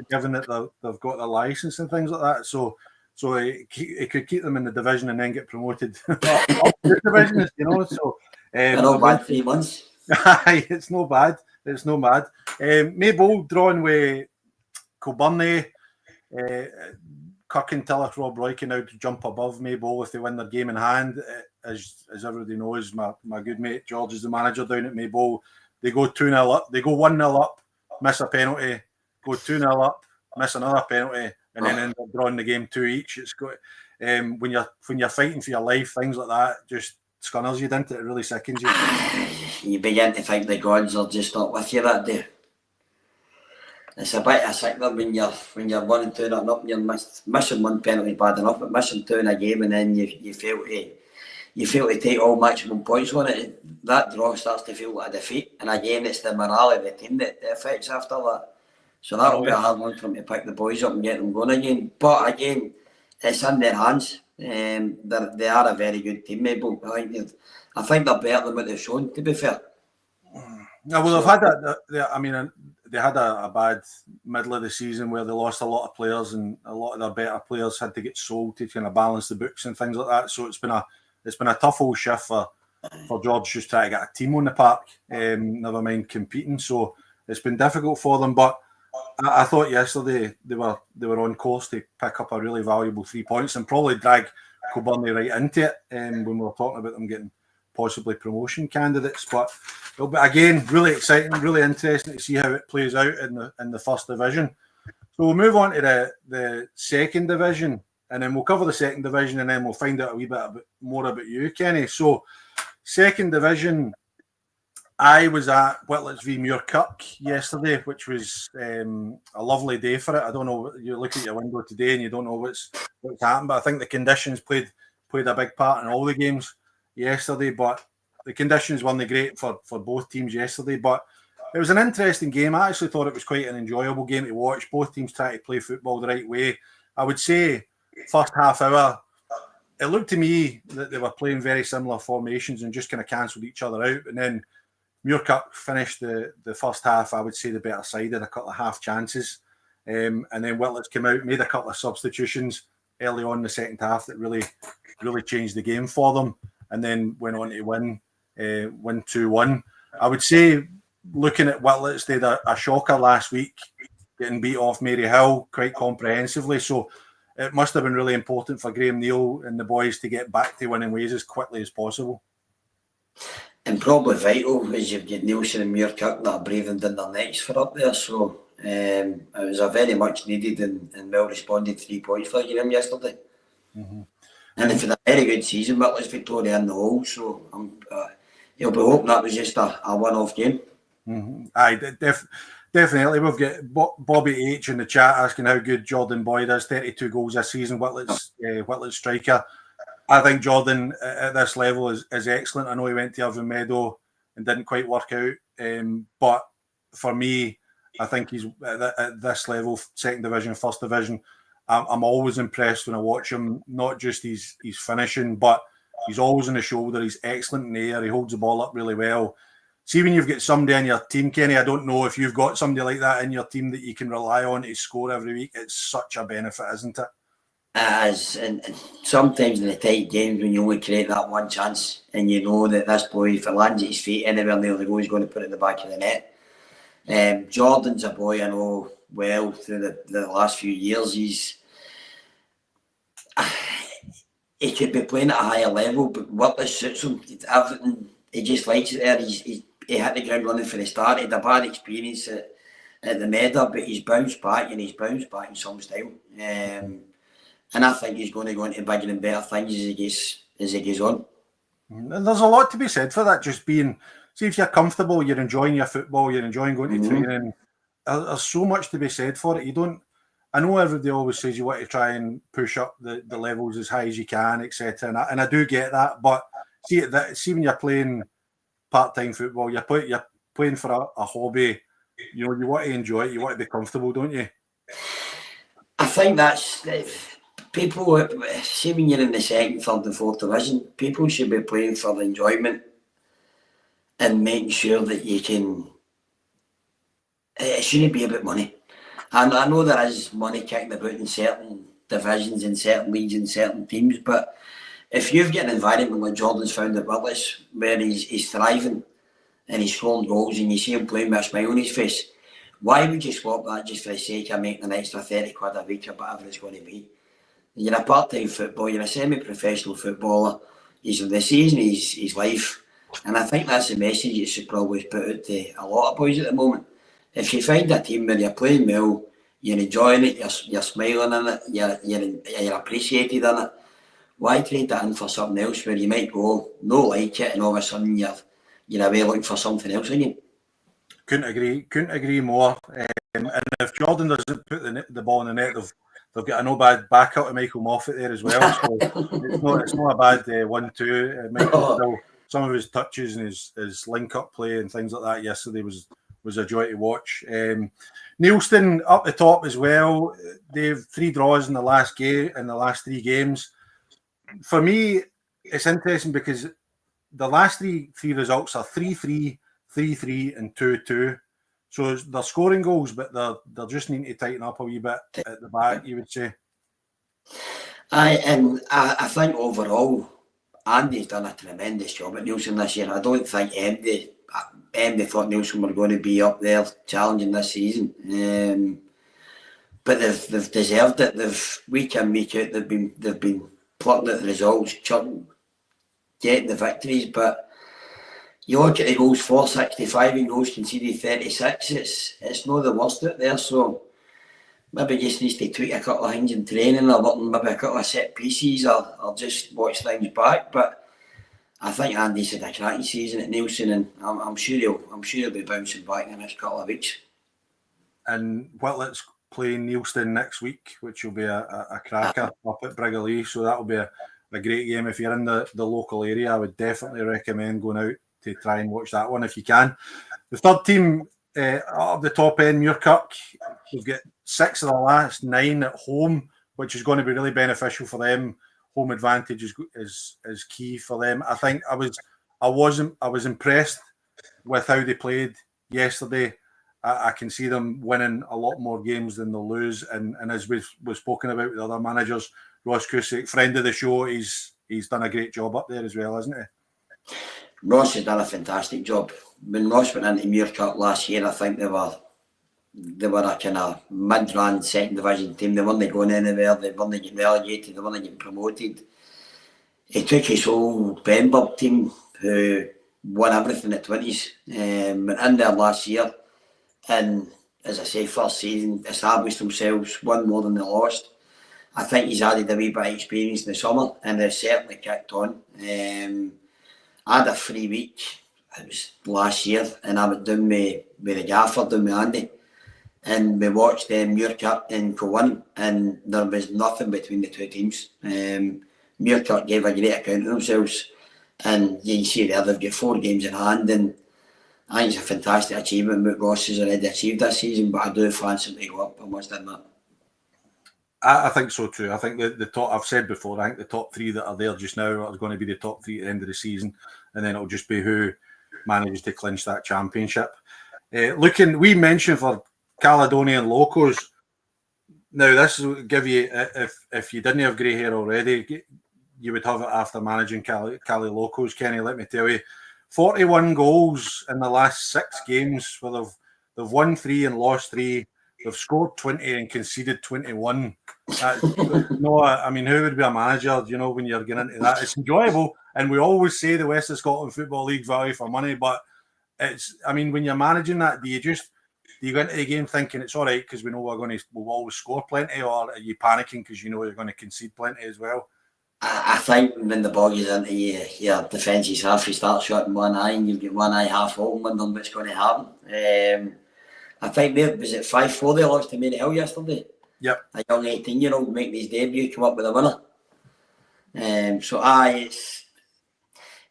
given that they've got the licence and things like that. So it could keep them in the division and then get promoted up the division, you know. So not bad 3 months. It's no bad. It's no bad. Maybole drawn with Kilburney. Kirkintilloch, Rob Roy can now jump above Maybole if they win their game in hand. As everybody knows, my good mate George is the manager down at Maybole. They go 2-0 up. They go 1-0 up, miss a penalty, go 2-0 up, miss another penalty, and then end up drawing the game 2 each. It's got when you're fighting for your life, things like that just scunners you, didn't it? It really sickens you. You begin to think the gods are just not with you that day. It's a bit of a sickness when you're 1-2 and up, and you're missing one penalty bad enough, but missing 2 in a game, and then you fail to take all maximum points on it. That draw starts to feel like a defeat, and again it's the morale of the team that affects after that. So that'll be a hard one for them to pick the boys up and get them going again. But again, it's in their hands. They are a very good team, Maybole. I think they're better than what they've shown, to be fair. No, well, they've had that. They had a bad middle of the season where they lost a lot of players, and a lot of their better players had to get sold to kind of balance the books and things like that. So it's been a tough old shift for for George just trying to get a team on the park, never mind competing. So it's been difficult for them. But I thought yesterday they were on course to pick up a really valuable 3 points and probably drag Kilbirnie right into it when we were talking about them getting possibly promotion candidates. But it'll be, again, really exciting, really interesting to see how it plays out in the first division. So we'll move on to the second division, and then we'll cover the second division, and then we'll find out a wee bit more about you, Kenny. So second division, I was at Whitlets v Muirkirk yesterday, which was a lovely day for it. I don't know, you look at your window today and you don't know what's happened, but I think the conditions played a big part in all the games yesterday. But the conditions weren't great for both teams yesterday. But it was an interesting game. I actually thought it was quite an enjoyable game to watch. Both teams try to play football the right way. I would say first half hour, it looked to me that they were playing very similar formations and just kind of cancelled each other out. And then Muirkirk finished the first half, I would say, the better side, had a couple of half chances. And then Whitlets came out, made a couple of substitutions early on in the second half that really changed the game for them, and then went on to win 2-1. I would say, looking at Whitlets, they had a shocker last week, getting beat off Maryhill quite comprehensively. So it must have been really important for Graham Neal and the boys to get back to winning ways as quickly as possible. And probably vital, as you've got Nielsen and Muirkirk that are breathing down their necks for up there. So it was a very much needed and well responded 3 points for him yesterday. Mm-hmm. And they've had a very good season, Whitlets Victoria in the whole. So you'll be hoping that was just a one-off game. Mm-hmm. Aye, definitely. We've got Bobby H in the chat asking how good Jordan Boyd is. 32 goals this season, Whitlets striker. I think Jordan at this level is excellent. I know he went to Irvine Meadow and didn't quite work out. But for me, I think he's at this level, second division, first division. I'm always impressed when I watch him, not just his finishing, but he's always on the shoulder. He's excellent in the air. He holds the ball up really well. See, when you've got somebody in your team, Kenny, I don't know if you've got somebody like that in your team that you can rely on to score every week. It's such a benefit, isn't it? And sometimes in the tight games when you only create that one chance and you know that this boy, if it lands at his feet anywhere near the goal, he's going to put it in the back of the net. Jordan's a boy I know well through the last few years. He could be playing at a higher level, but Whitlets suits him. Everything, he just likes it there. He hit the ground running for the start. He had a bad experience at the Meadow, but he's bounced back in some style. And I think he's going to go into bigger and better things as he goes on. And there's a lot to be said for that. Just being, see, if you're comfortable, you're enjoying your football, you're enjoying going to training. There's so much to be said for it. You don't. I know everybody always says you want to try and push up the levels as high as you can, etc. And I do get that. But see when you're playing part-time football, you're playing for a hobby. You know, you want to enjoy it. You want to be comfortable, don't you? I think that's. People, see when you're in the second, third and fourth division, people should be playing for the enjoyment and making sure that you can, it shouldn't be about money. And I know there is money kicking about in certain divisions, in certain leagues, in certain teams, but if you've got an environment like Jordan's found at Whitlets, where he's thriving and he's scoring goals and you see him playing with a smile on his face, why would you swap that just for the sake of making an extra 30 quid a week or whatever it's going to be? You're a part-time footballer, you're a semi-professional footballer, he's in the season, his life. And I think that's the message you should probably put out to a lot of boys at the moment. If you find a team where you're playing well, you're enjoying it, you're smiling in it, you're appreciated in it, why trade that in for something else where you might go, no like it, and all of a sudden you're away looking for something else again? Couldn't agree more. And if Jordan doesn't put the ball in the net, they've got a no bad backup to Michael Moffat there as well. So it's not a bad 1-2. Michael, some of his touches and his link-up play and things like that yesterday was a joy to watch. Neilston up the top as well. They've 3 draws in the last 3 games. For me, it's interesting because the last three results are 3-3, 3-3, and 2-2. So they're scoring goals, but they're just needing to tighten up a wee bit at the back, you would say. I think overall, Andy's done a tremendous job at Neilson this year. I don't think anybody thought Neilson were going to be up there challenging this season. But they've deserved it. They've week in, week out, they've been plucking at the results, getting the victories. But you look at the goals, 465 and goals conceded 36. It's not the worst out there. So maybe just needs to tweak a couple of things in training, or maybe a couple of set pieces, or just watch things back. But I think Andy's had a cracking season at Neilson, and I'm sure he'll be bouncing back in the next couple of weeks. And Whitlett's playing Neilston next week, which will be a cracker up at Briggerlee. So that'll be a great game. If you're in the local area, I would definitely recommend going out to try and watch that one if you can. The third team up the top end, Muirkirk, we've got 6 of the last 9 at home, which is going to be really beneficial for them. Home advantage is key for them. I think I was impressed with how they played yesterday. I can see them winning a lot more games than they'll lose. And as we've spoken about with other managers, Ross Cusick, friend of the show, he's done a great job up there as well, hasn't he? Ross has done a fantastic job. When Ross went into Muirkirk last year, I think they were a kind of mid-run second division team. They weren't going anywhere. They weren't getting relegated. They weren't getting promoted. He took his whole Benburg team, who won everything at 20s, went in there last year. And as I say, first season, established themselves, won more than they lost. I think he's added a wee bit of experience in the summer, and they've certainly kicked on. I had a free week, it was last year, and I went down with the gaffer, down with Andy, and we watched Muirkirk and Cowan, and there was nothing between the two teams. Muirkirk gave a great account of themselves, and you can see there they've got 4 games in hand, and I think it's a fantastic achievement what Ross has already achieved this season, but I do fancy him to go up, I must admit. I think so too. I think the top, I've said before, I think the top 3 that are there just now are going to be the top 3 at the end of the season, and then it'll just be who manages to clinch that championship. We mentioned for Caledonian Locos, now this will give you, if you didn't have grey hair already, you would have it after managing Cali Locos. Kenny, let me tell you, 41 goals in the last 6 games, where they've won 3 and lost 3. They've scored 20 and conceded 21. No, I mean, who would be a manager, when you're getting into that? It's enjoyable, and we always say the West of Scotland Football League value for money, but when you're managing that, do you go into the game thinking it's all right because we know we'll always score plenty, or are you panicking because you know you're going to concede plenty as well? I think when the ball is into your defence is half, you start shutting one eye and you've got one eye half open, wondering what's going to happen. I think was it 5-4 they lost to Mary Hill yesterday? Yep. A young 18-year-old making his debut, come up with a winner.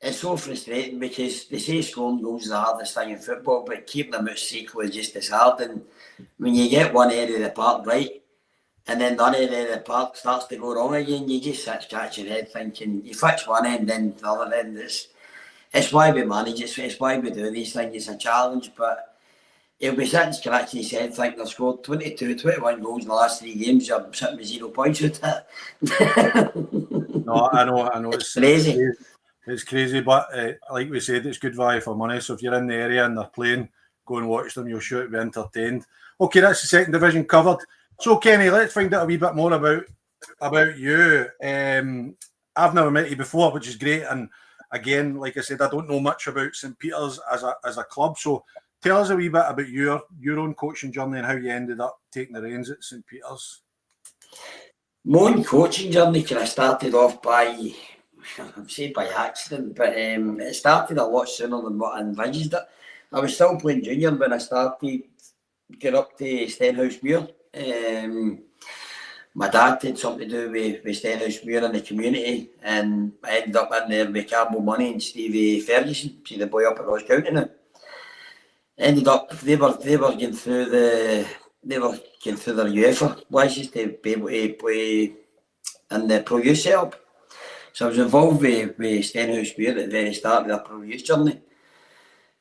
It's so frustrating because they say scoring goals is the hardest thing in football, but keeping them out cycle is just as hard. And when you get one area of the park right, and then the other area of the park starts to go wrong again, you just sit scratching your head thinking, you fix one end, then the other end. It's why we manage, it's why we do these things. It's a challenge, but he'll be sitting scratching his head thinking they've scored 21 goals in the last 3 games. I'm sitting with 0 points with it. No, I know. It's crazy. It's crazy, but like we said, it's good value for money. So if you're in the area and they're playing, go and watch them. You'll sure to be entertained. Okay, that's the second division covered. So Kenny, let's find out a wee bit more about you. I've never met you before, which is great. And again, like I said, I don't know much about St Peter's as a club. So tell us a wee bit about your own coaching journey and how you ended up taking the reins at St Peter's. My own coaching journey kind of started off by, I'm saying by accident, but it started a lot sooner than what I envisaged it. I was still playing junior when I started getting up to Stenhousemuir. My dad had something to do with Stenhousemuir in the community, and I ended up in there with Campbell Money and Stevie Ferguson, see the boy up at Ross County now. Ended up, they were going through their UEFA license to be able to play in the pro youth setup. So I was involved with Stenhousemuir at the very start of their pro youth journey.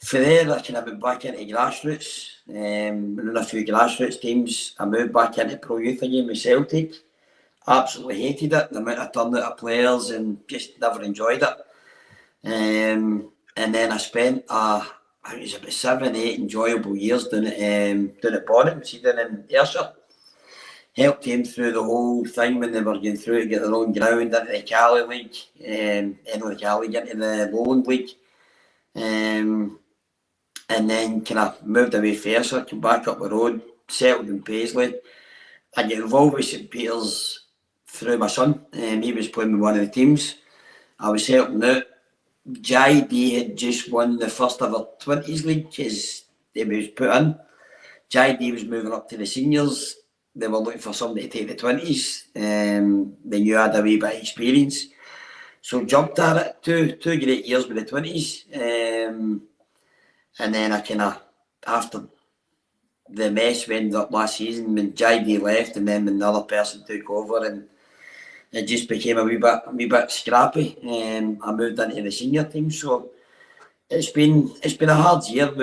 From there, I kind of went back into grassroots, running a few grassroots teams. I moved back into pro youth again with Celtic, Absolutely hated it. The amount of turnout of players and just never enjoyed it. And then I spent I think it was about 7, 8 enjoyable years down at Bonnet, down in Ayrshire. Helped him through the whole thing when they were going through to get their own ground into the Cali League, the Cali League into the Lowland League. And then kind of moved away from Ayrshire, came back up the road, settled in Paisley. I got involved with St Peter's through my son. He was playing with one of the teams. I was helping out. JD had just won the first ever 20s league as he was put in. JD was moving up to the seniors. They were looking for somebody to take the 20s. They knew I had a wee bit of experience. So jumped at it, two great years with the 20s. And then I kind of, after the mess we ended up last season, when JD left and then when the other person took over, and it just became a wee bit scrappy. I moved into the senior team, so it's been a hard year.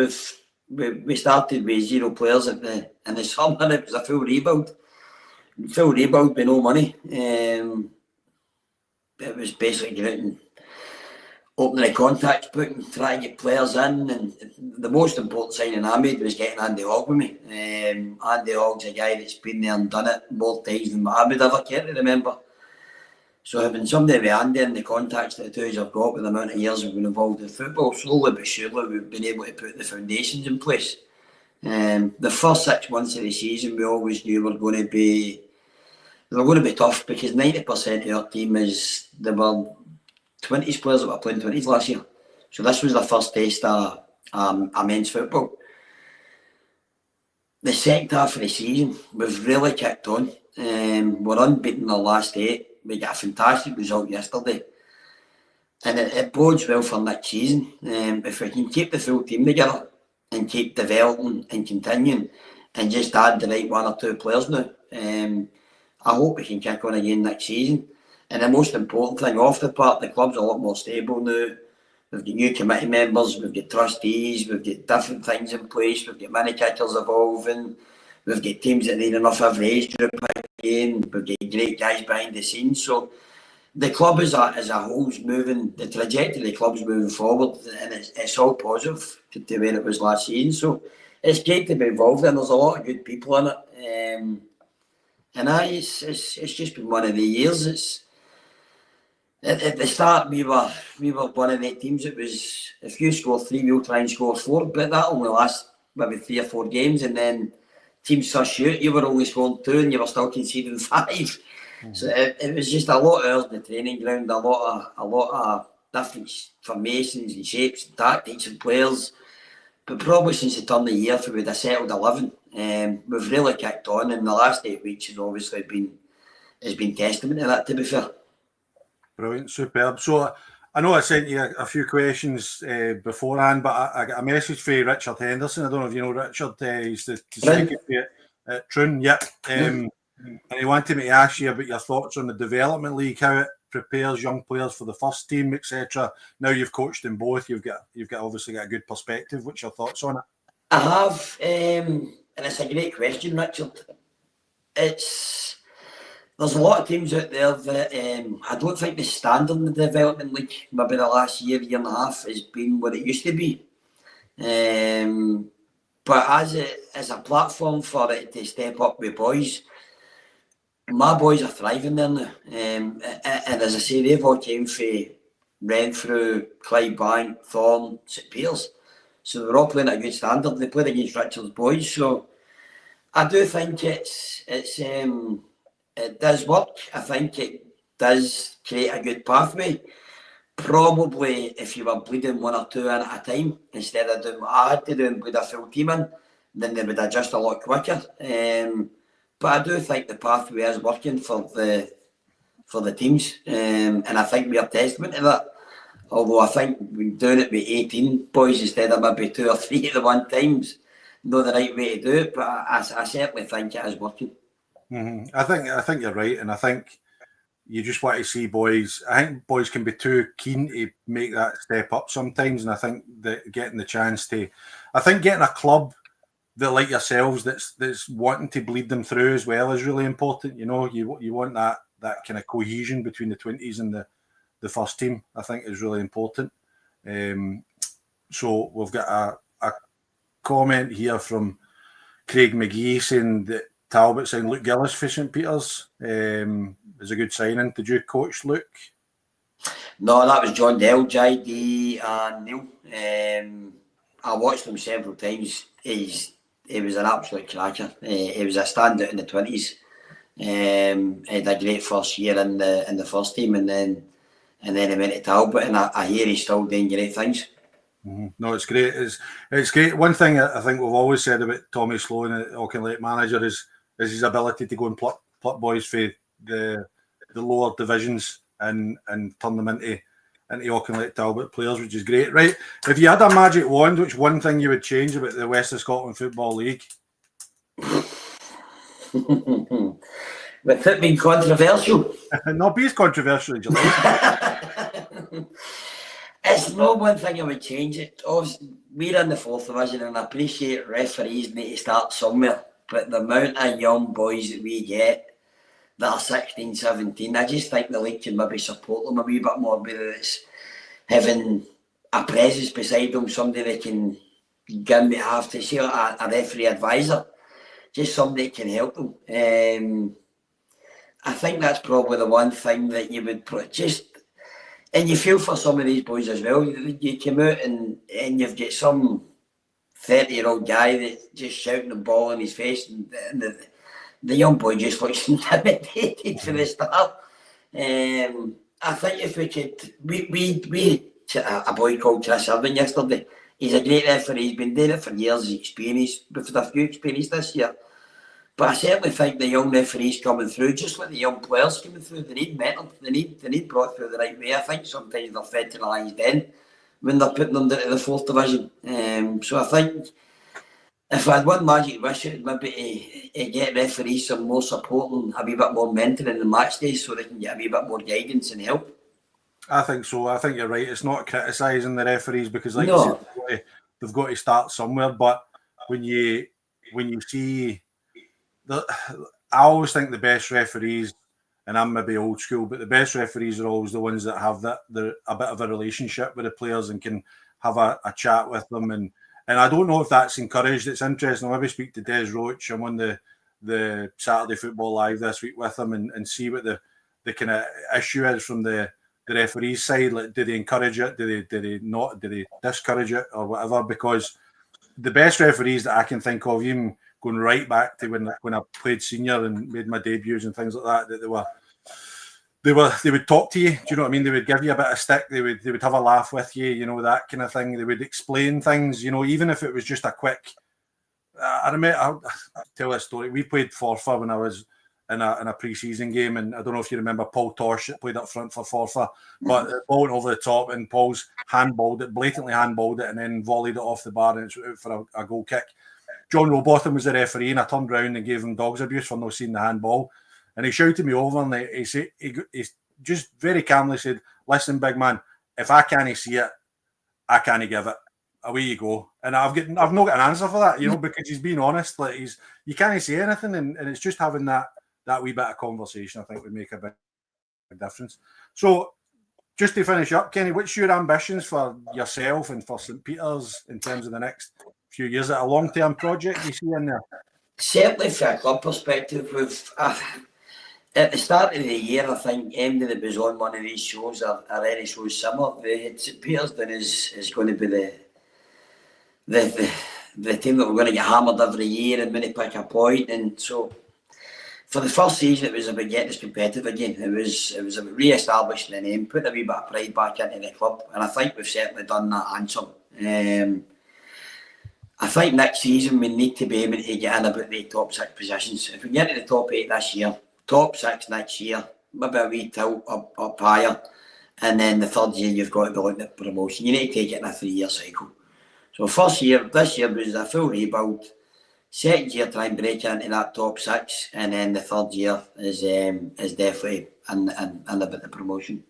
We started with 0 players in the summer. It was a full rebuild with no money. It was basically getting out and opening the contacts book and trying to get players in. And the most important signing I made was getting Andy Hogg with me. Andy Hogg's a guy that's been there and done it more times than I would ever care to remember. So having somebody with Andy and the contacts that the two of us have got with the amount of years we've been involved in football, slowly but surely we've been able to put the foundations in place. The first 6 months of the season we always knew were going to be tough, because 90% of our team there were 20s players that were playing 20s last year. So this was the first taste of men's football. The second half of the season we've really kicked on. We're unbeaten in the last 8. We got a fantastic result yesterday, and it bodes well for next season. If we can keep the full team together and keep developing and continuing and just add the right 1 or 2 players now, I hope we can kick on again next season. And the most important thing off the park, the club's a lot more stable now. We've got new committee members, we've got trustees, we've got different things in place, we've got many kickers evolving, we've got teams that need enough every age group again, we've got great guys behind the scenes. So the club as a whole's moving, the trajectory of the club's moving forward, and it's all positive to where it was last season. So it's great to be involved in. There's a lot of good people in it. It's just been one of the years. At the start, we were one of the teams. It was, if you score 3, we'll try and score 4, but that only lasts maybe 3 or 4 games, and then teams suss you out. You were only scoring 2, and you were still conceding 5. Mm-hmm. So it was just a lot of hours in the training ground, a lot of different formations and shapes, and tactics and players. But probably since the turn of the year, if we would have settled 11, we've really kicked on, and the last 8 weeks has obviously been testament to that, to be fair. Brilliant, superb. So I know I sent you a few questions beforehand, but I got a message for Richard Henderson. I don't know if you know Richard. He's the secretary at Troon. Yep. And he wanted me to ask you about your thoughts on the development league, how it prepares young players for the first team, etc. Now you've coached in both, you've got obviously got a good perspective. What's your thoughts on it? I have, and it's a great question, Richard. There's a lot of teams out there that I don't think the standard in the development league, maybe the last year and a half, has been what it used to be. But as a platform for it to step up with boys, my boys are thriving there now. And as I say, they've all came from Renfrew, Clydebank, Thorn, St Peter's. So they're all playing at a good standard. They played against Richard's boys. So I do think it does work. I think it does create a good pathway. Probably if you were bleeding 1 or 2 in at a time, instead of doing what I had to do and bleed a full team in, then they would adjust a lot quicker. But I do think the pathway is working for the teams, and I think we are testament to that. Although I think we're doing it with 18 boys instead of maybe 2 or 3 at the one times, not the right way to do it. But I certainly think it is working. Mm-hmm. I think you're right, and I think you just want to see boys. I think boys can be too keen to make that step up sometimes, and I think that getting the chance to, I think getting a club that like yourselves that's wanting to bleed them through as well is really important. You know, you want that that kind of cohesion between the 20s and the first team, I think, is really important. So we've got a comment here from Craig McGee saying that Talbot saying Luke Gillis for St Peters is a good signing. Did you coach Luke? No, that was John Dell, JD and Neil. I watched him several times. He was an absolute cracker. He was a standout in the 20s. He had a great first year in the first team, and then he went to Talbot, and I hear he's still doing great things. Mm-hmm. No, it's great. It's great. One thing I think we've always said about Tommy Sloan, the Auchinleck manager, is his ability to go and pluck boys for the lower divisions and turn them into Auchinleck Talbot players, which is great. Right, if you had a magic wand, which one thing you would change about the West of Scotland Football League? With it being controversial. No, be as controversial as you like. It's not one thing I would change it. Obviously, we're in the 4th division, and I appreciate referees need to start somewhere. But the amount of young boys that we get that are 16, 17, I just think the league can maybe support them a wee bit more, whether it's having a presence beside them, somebody that can give me have to see a referee advisor, just somebody that can help them. I think that's probably the one thing that you would just, and you feel for some of these boys as well. You come out and you've got some 30-year-old guy that's just shouting the ball in his face, and the young boy just looks intimidated for the start. I think if we could, we had a boy called Chris Irvin yesterday. He's a great referee. He's been doing it for years. He's experienced, with a few experience this year. But I certainly think the young referees coming through, just like the young players coming through, they need mentored. They need brought through the right way. I think sometimes they're fed to the lines then when they're putting them into the 4th division. So I think if I had one magic wish, it would maybe to get referees some more support and a wee bit more mentoring in the match days, so they can get a wee bit more guidance and help. I think so. I think you're right. It's not criticising the referees, because, like you said, they've got to start somewhere. But when you see, I always think the best referees, and I'm maybe old school, but the best referees are always the ones that have a bit of a relationship with the players and can have a chat with them. And I don't know if that's encouraged. It's interesting. I'll maybe speak to Des Roach. I'm on the Saturday Football Live this week with him and see what the kind of issue is from the referee's side. Like, do they encourage it? Do they not? Do they discourage it or whatever? Because the best referees that I can think of, even going right back to when I played senior and made my debuts and things like that they would talk to you. Do you know what I mean? They would give you a bit of stick. They would have a laugh with you, you know, that kind of thing. They would explain things, you know, even if it was just a quick. I remember, I'll tell a story. We played Forfar when I was in a pre-season game, and I don't know if you remember Paul Tosh that played up front for Forfar, but the ball went over the top, and Paul's blatantly handballed it, and then volleyed it off the bar, and it's out for a goal kick. John Robotham was the referee, and I turned around and gave him dog's abuse for not seeing the handball. And he shouted me over, and he just very calmly said, "Listen, big man, if I can't see it, I can't give it. Away you go." And I've not got an answer for that, you know, because he's being honest. Like, you can't say anything, and it's just having that wee bit of conversation, I think, would make a big difference. So, just to finish up, Kenny, what's your ambitions for yourself and for St Peters in terms of the next few years? Is it a long-term project you see in there? Certainly, from a club perspective, we've at the start of the year, I think anybody that was on one of these shows or any shows similar, St Peters is going to be the team that we're going to get hammered every year and maybe pick a point. And so, for the first season, it was about getting us competitive again. It was about re-establishing the name, putting a wee bit of pride back into the club, and I think we've certainly done that and some. I think next season we need to be able to get in about the top 6 positions. If we get to the top 8 this year, top 6 next year, maybe a wee tilt up higher, and then the third year you've got to be looking at promotion. You need to take it in a 3-year cycle. So this year was a full rebuild. Second year, try and break into that top 6, and then the third year is definitely in a bit of promotion.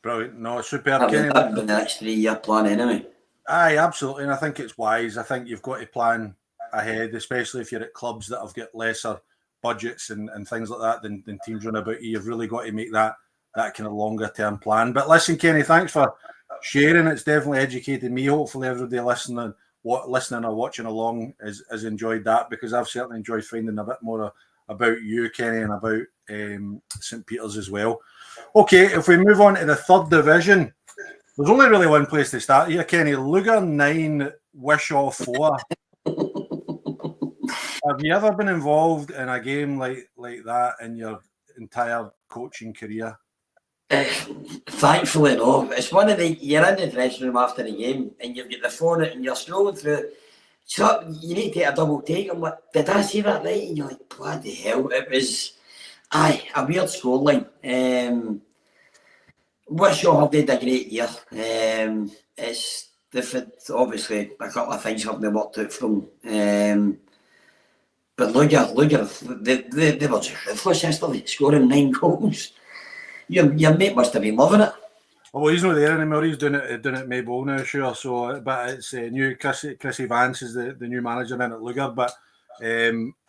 Brilliant. No, superb. That'd be the next 3-year plan anyway. Aye, absolutely, and I think it's wise. I think you've got to plan ahead, especially if you're at clubs that have got lesser budgets and things like that than teams run about. You've really got to make that kind of longer term plan. But listen, Kenny, thanks for sharing. It's definitely educated me. Hopefully everybody listening or watching along has enjoyed that, because I've certainly enjoyed finding a bit more about you, Kenny, and about St. Peter's as well. Okay, if we move on to the third division, there's only really one place to start here, Kenny. Lugar 9, Wishaw 4. Have you ever been involved in a game like that in your entire coaching career? Thankfully, no. It's one of the, you're in the dressing room after the game and you've got the phone and you're scrolling through. So you need to take a double take. I'm like, did I see that right? And you're like, bloody hell. It was, a weird scoreline. Wishaw have had a great year. It's different. Obviously, a couple of things haven't worked out for them. But Lugar, they were just ruthless yesterday, scoring 9 goals. Your mate must have been loving it. Well, he's not there anymore. He's doing it at Maybole now, sure. So, but it's new. Chrissy Vance is the new manager in at Lugar. But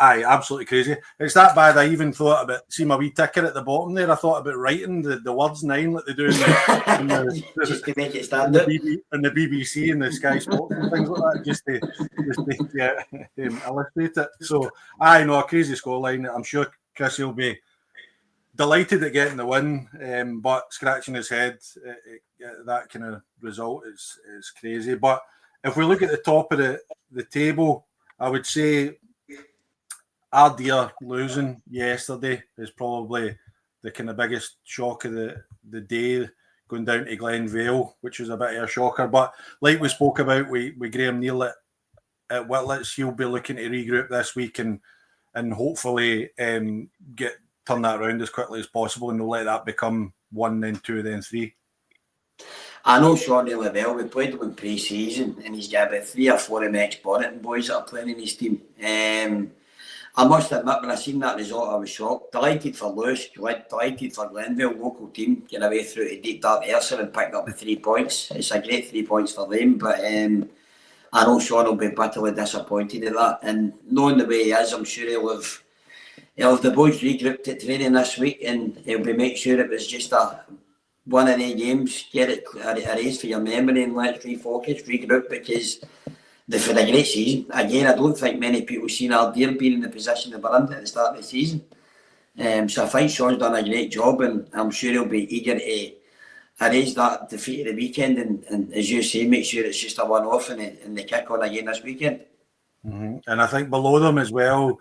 absolutely crazy. It's that bad. I even thought about, see my wee ticker at the bottom there. I thought about writing the words 9 like they do just to make it stand out in the BBC and the Sky Sports and things like that, just to illustrate it. So, I know a crazy scoreline. I'm sure Chrissy will be delighted at getting the win, but scratching his head at that kind of result is crazy. But if we look at the top of the table, I would say Ardere losing yesterday is probably the kind of biggest shock of the day, going down to Glenvale, which was a bit of a shocker. But like we spoke about with Graham Neal at Whitlets, he'll be looking to regroup this week and hopefully turn that around as quickly as possible, and they'll let that become 1, then 2, then 3. I know Sean really well. We played him in pre-season and he's got about 3 or 4 of the ex-Bonnet boys that are playing in his team. I must admit, when I seen that result, I was shocked. Delighted for Lewis, delighted for Glenvale, local team, getting away through to Deep Dark Ayrshire and picking up the 3 points. It's a great 3 points for them, but I know Sean will be bitterly disappointed at that. And knowing the way he is, I'm sure he'll have the boys regrouped at training this week, and he'll be make sure it was just one of the games, get it erased for your memory and let's refocus, regroup, because they've had a great season. Again, I don't think many people seen Ardere being in the position they were in at the start of the season. So I think Sean's done a great job, and I'm sure he'll be eager to erase that defeat of the weekend and as you say, make sure it's just a one-off and they kick on again this weekend. Mm-hmm. And I think below them as well,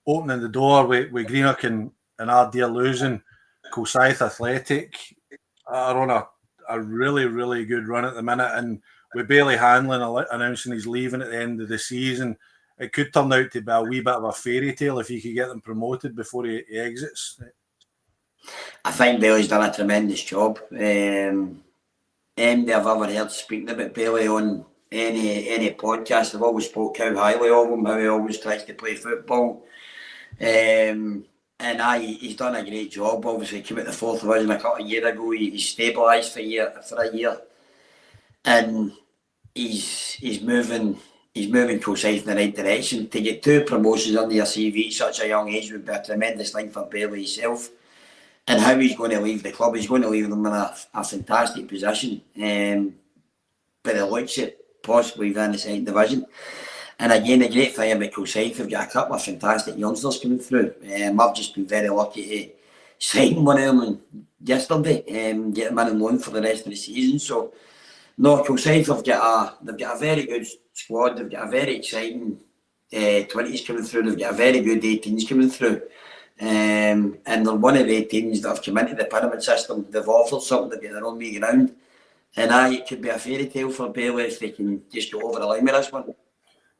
opening the door with Greenock and Ardere losing, Kilsyth Athletic are on a really, really good run at the minute, and with Baillie Hanlon announcing he's leaving at the end of the season, it could turn out to be a wee bit of a fairy tale if he could get them promoted before he exits. I think Bailey's done a tremendous job. Anybody I've ever heard speaking about Baillie on any podcast, they've always spoke how highly of him, how he always tries to play football. He's done a great job. Obviously, he came out the 4th division a couple of years ago. He's stabilised for a year, and he's moving Kilsyth in the right direction. To get 2 promotions under your CV at such a young age would be a tremendous thing for Baillie himself. And how he's going to leave the club, he's going to leave them in a fantastic position. But it looks at possibly in the 2nd division. And again, the great thing about Kilsyth, they've got a couple of fantastic youngsters coming through. I've just been very lucky to sign one of them yesterday, get them in on loan for the rest of the season. So, no, Kilsyth they've got a very good squad. They've got a very exciting 20s coming through. They've got a very good 18s coming through. And they're one of the 18s that have come into the pyramid system. They've offered something, they've got their own wee ground. And it could be a fairy tale for Baillie if they can just go over the line with this one.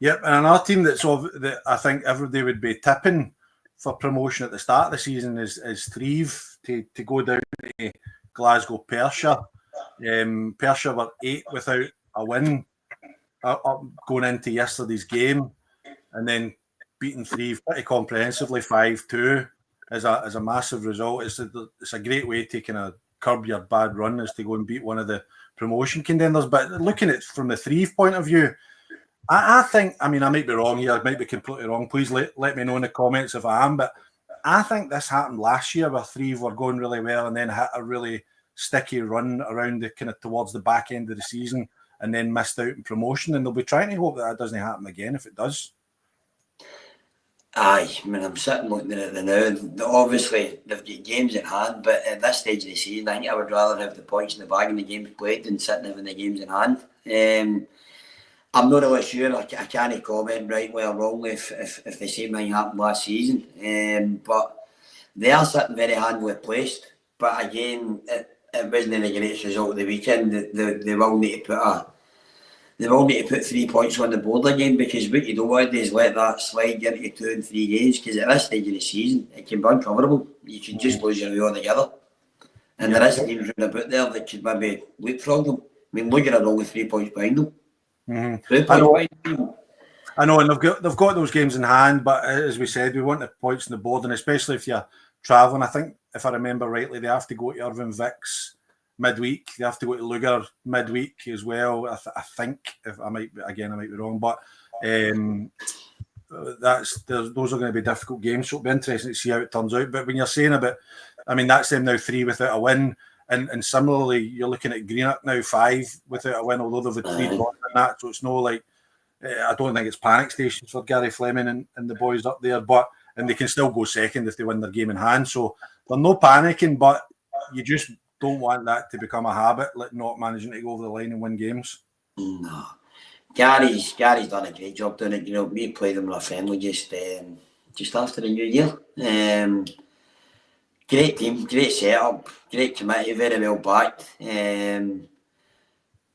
Yep, and another team that I think everybody would be tipping for promotion at the start of the season is Threave to go down to Glasgow Perthshire. Perthshire were 8 without a win going into yesterday's game, and then beating Threave pretty comprehensively 5-2 is a massive result. It's a great way to kind of curb your bad run, is to go and beat one of the promotion contenders. But looking at it from the Threave point of view, I think, I mean, I might be wrong here, I might be completely wrong. Please let me know in the comments if I am, but I think this happened last year where Threave were going really well and then hit a really sticky run around the kind of towards the back end of the season and then missed out in promotion, and they'll be trying to hope that doesn't happen again if it does. Aye, I mean, I'm sitting looking at it now. Obviously, they've got games in hand, but at this stage of the season, I think I would rather have the points in the bag and the games played than sitting having the games in hand. I'm not really sure. I can't comment rightly or wrongly if the same thing happened last season. But they are sitting very handily placed. But again, it wasn't the greatest result of the weekend. They will need to put 3 points on the board again, because what you don't want to do is let that slide into 2 and 3 games, because at this stage of the season it can be uncoverable. You can just lose your way altogether. And there is teams round about there that could maybe leapfrog them. I mean, look at it, only 3 points behind them. I know, and they've got those games in hand, but as we said, we want the points on the board, and especially if you're travelling. I think, if I remember rightly, they have to go to Irvine Vicks midweek. They have to go to Lugar midweek as well. I think, if I might be wrong, but those are going to be difficult games. So it'll be interesting to see how it turns out. But when you're saying about, I mean, that's them now 3 without a win. And similarly, you're looking at Greenock now 5 without a win, although they've had 3 points in that. So it's no like, I don't think it's panic stations for Gary Fleming and the boys up there, and they can still go second if they win their game in hand. So they're no panicking, but you just don't want that to become a habit, like not managing to go over the line and win games. No. Gary's done a great job doing it. You know, we played them in a friendly just after the New Year. Great team, great setup, great committee, very well backed.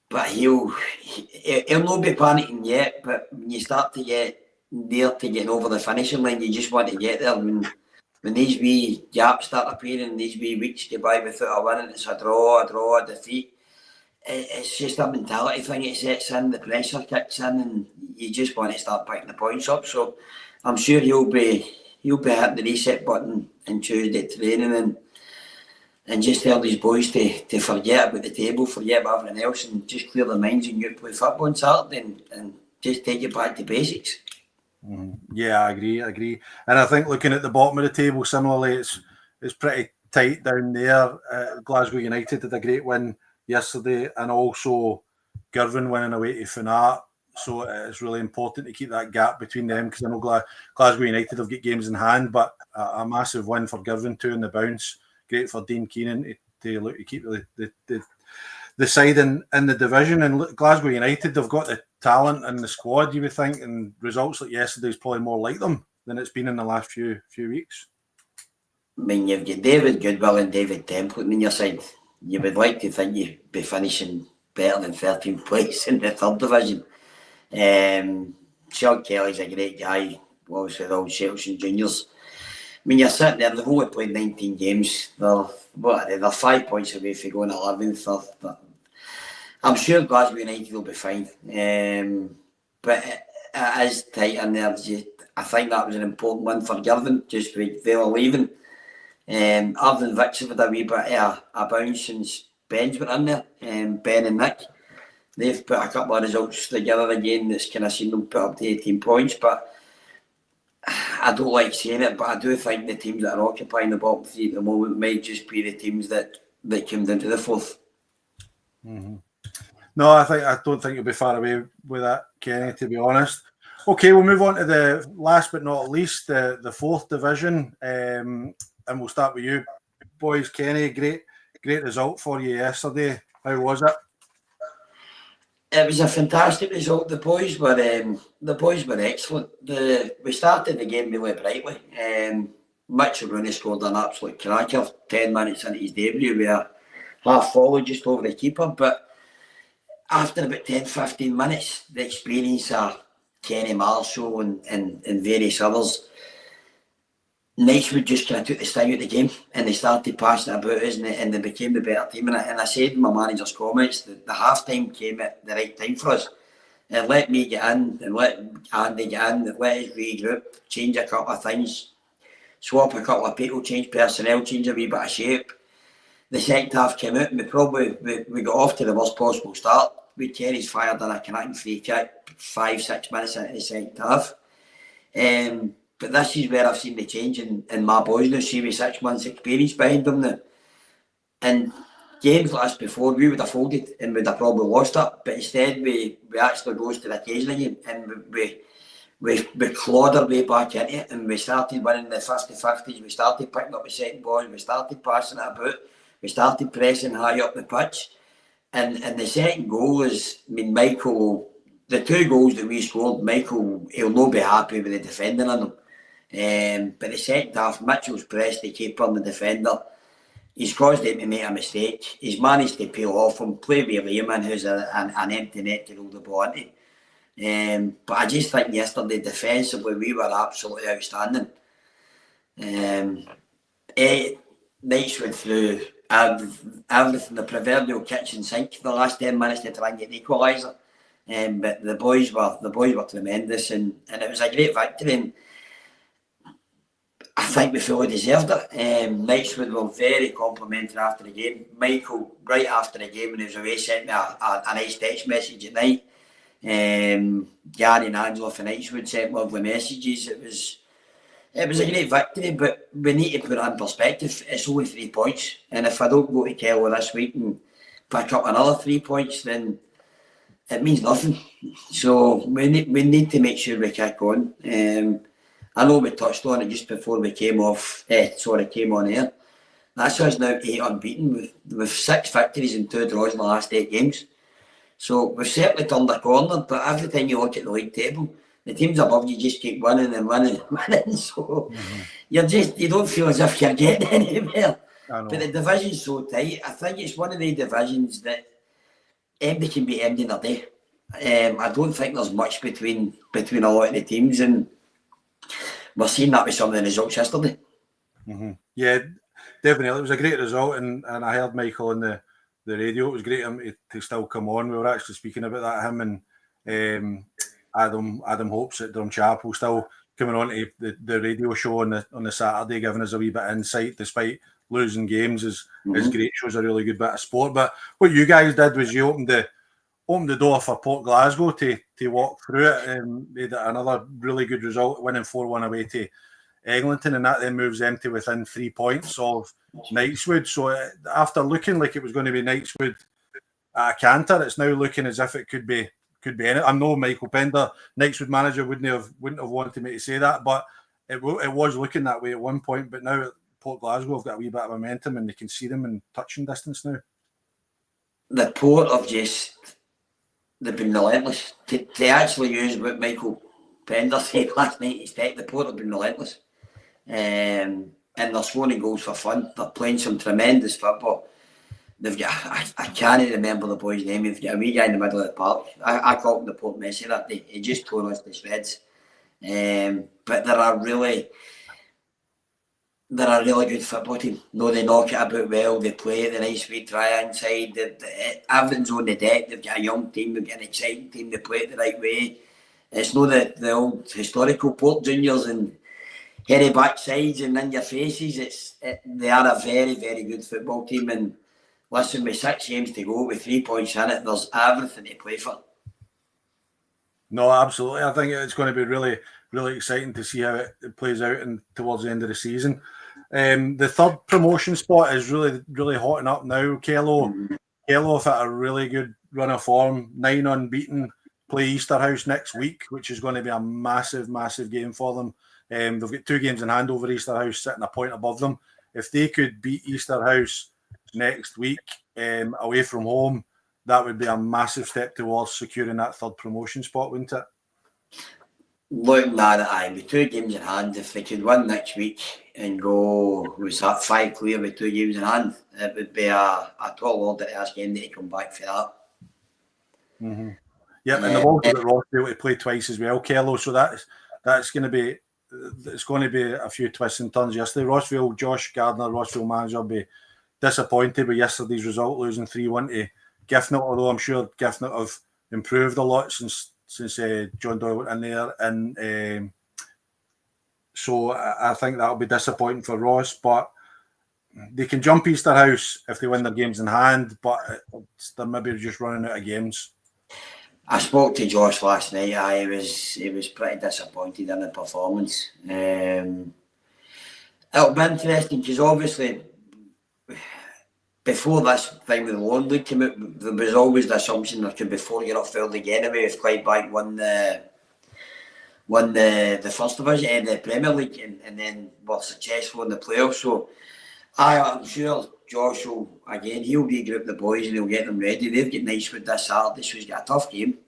But he'll not be panicking yet. But when you start to get near to getting over the finishing line, you just want to get there. When these wee gaps start appearing, these wee weeks go by without a win, and it's a draw, a defeat. It's just a mentality thing. It sets in, the pressure kicks in, and you just want to start picking the points up. So I'm sure he'll be hitting the reset button on Tuesday training and just tell these boys to forget about the table, forget about everything else, and just clear their minds and go play football on Saturday and just take it back to basics. Yeah, I agree. And I think looking at the bottom of the table, similarly, it's pretty tight down there. Glasgow United did a great win yesterday, and also Girvan winning away to Funart. So it's really important to keep that gap between them, because I know Glasgow United have got games in hand, but a massive win for Girvan, 2 in the bounce. Great for Dean Keenan to look to keep the side in the division. And Glasgow United, they've got the talent in the squad, you would think, and results like yesterday's probably more like them than it's been in the last few weeks. I mean, you've got David Goodwill and David Templeton on your side. You would like to think you'd be finishing better than 13th place in the 3rd division. Sean Kelly's a great guy, obviously the old Shelton Juniors. I mean, you're sitting there, they've only played 19 games. They're 5 points away from going 11th. But I'm sure Glasgow United will be fine. But it is tight in there. I think that was an important one for Girvan, just with Vale leaving. Irvine Vicks have had a wee bit of a bounce since Ben's went in there. Ben and Nick. They've put a couple of results together again that's kind of seen them put up to 18 points. But I don't like saying it, but I do think the teams that are occupying the bottom 3 at the moment might just be the teams that come down to the 4th. Mm-hmm. No, I don't think you'll be far away with that, Kenny, to be honest. Okay, we'll move on to the last but not least, the 4th division. And we'll start with you, boys. Kenny, great result for you yesterday. How was it? It was a fantastic result. The boys were excellent. We started the game really brightly. Mitchell Rooney scored an absolute cracker 10 minutes into his debut with a half volley just over the keeper. But after about 10-15 minutes, the experience of Kenny Marshall and various others, Knightswood just kind of took the sting out of the game, and they started passing it about us, and they became the better team. And I said in my manager's comments that the half time came at the right time for us. It let me get in, and let Andy get in, it let us regroup, change a couple of things, swap a couple of people, change personnel, change a wee bit of shape. The second half came out, and we got off to the worst possible start. Kenny's fired on a connecting free kick 5-6 minutes into the second half. But this is where I've seen the change in my boys now. See, with 6 months experience behind them now. And games like this before, we would have folded and we'd have probably lost it. But instead, we actually rose to the occasion again, and we clawed our way back into it, and we started winning the 50-50s. We started picking up the second ball. We started passing it about. We started pressing high up the pitch. And the second goal is, I mean, Michael, the 2 goals that we scored, Michael, he'll not be happy with the defending on them. But the second half, Mitchell's pressed the keeper and the defender. He's caused him to make a mistake. He's managed to peel off him, play with Lehman, who's an empty net to roll the ball into. But I just think yesterday, defensively, we were absolutely outstanding. Nights went through everything, the proverbial kitchen sink for the last 10 minutes to try and get an equaliser. But the boys were tremendous, and it was a great victory. And I think we fully deserved it. Knightswood were very complimentary after the game. Michael, right after the game when he was away, sent me a nice text message at night. Gary and Angela from Knightswood sent lovely messages. It was a great victory, but we need to put it in perspective. It's only 3 points, and if I don't go to Kello this week and pick up another 3 points, then it means nothing. So we need to make sure we kick on. I know we touched on it just before we came on air. That's us now 8 unbeaten with 6 victories and 2 draws in the last 8 games. So we've certainly turned a corner, but every time you look at the league table, the teams above you just keep winning and winning and winning. So you don't feel as if you're getting anywhere. But the division's so tight. I think it's one of the divisions that MD can be MD in a day. I don't think there's much between a lot of the teams, and we're seeing that with some of the results yesterday. Yeah, definitely. It was a great result, and I heard Michael on the radio. It was great of him to still come on. We were actually speaking about that, him and Adam Hopes at Drumchapel still coming on to the radio show on the Saturday, giving us a wee bit of insight despite losing games is great. Shows a really good bit of sport. But what you guys did was you opened the door for Port Glasgow to walk through it, and made it another really good result, winning 4-1 away to Eglinton, and that then moves them to within 3 points of Knightswood. So after looking like it was going to be Knightswood at a canter, it's now looking as if it could be in it. I know Michael Pender, Knightswood manager, wouldn't have wanted me to say that, but it was looking that way at one point. But now Port Glasgow have got a wee bit of momentum, and they can see them in touching distance now. The Port have they've been relentless. To actually use what Michael Pender said last night, the Port have been relentless. And they're scoring goals for fun. They're playing some tremendous football. They've got, I can't remember the boy's name. They've got a wee guy in the middle of the park. I called him the Port Messi that day. He just tore us to shreds. But they're a really good football team. No, they knock it about well. They play it the nice wee try inside. Everything's on the deck. They've got a young team. They've got an exciting team. They play it the right way. It's not the old historical Port juniors and hairy backsides and in your faces. They are a very, very good football team. And listen, with 6 games to go, with 3 points in it, there's everything to play for. No, absolutely. I think it's going to be really, really exciting to see how it plays out and towards the end of the season. The third promotion spot is really, really hotting up now. Kello have had a really good run of form, 9 unbeaten. Play Easterhouse next week, which is going to be a massive, massive game for them. They've got 2 games in hand over Easterhouse, sitting a point above them. If they could beat Easterhouse next week away from home, that would be a massive step towards securing that third promotion spot, wouldn't it? Looking at it, with 2 games in hand, if they could win next week and go, was that 5 clear with 2 games in hand, it would be a tall order to ask Andy to come back for that. Yep, and they've also got Rossville to play twice as well, Kello. So that's going to be a few twists and turns. Yesterday, Rossville, Josh Gardner, Rossville manager, will be disappointed with yesterday's result, losing 3-1 to Giffnut. Although I'm sure Giffnut have improved a lot since John Doyle went in there, and so I think that'll be disappointing for Ross. But they can jump Easterhouse if they win their games in hand, but they're maybe just running out of games. I spoke to Josh last night. He was pretty disappointed in the performance. It'll be interesting because obviously before this thing with the loan league came out, there was always the assumption there could be 4 year off league anyway if Clydebank won the first division and the Premier League and then were successful in the playoffs. So I'm sure Josh will again he'll regroup the boys and he'll get them ready. They've got Knightswood this Saturday, so he's got a tough game.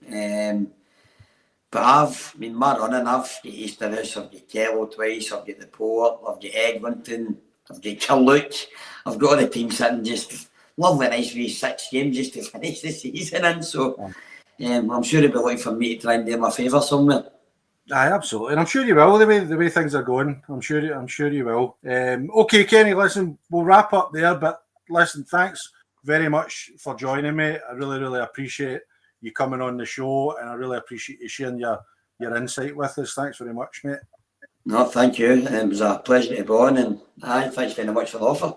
But my running, I've got Easterhouse, I've got Kello twice, I've got the Port, I've got Eglinton, I've got Killook, I've got all the teams sitting just lovely nice wee 6 games just to finish the season in. So I'm sure he'll be looking for me to try and do him a favour somewhere. Aye, absolutely, and I'm sure you will. The way things are going, I'm sure you will. Okay, Kenny, listen, we'll wrap up there. But listen, thanks very much for joining me. I really appreciate you coming on the show, and I really appreciate you sharing your insight with us. Thanks very much, mate. No, thank you. It was a pleasure to be on, and thanks very much for the offer.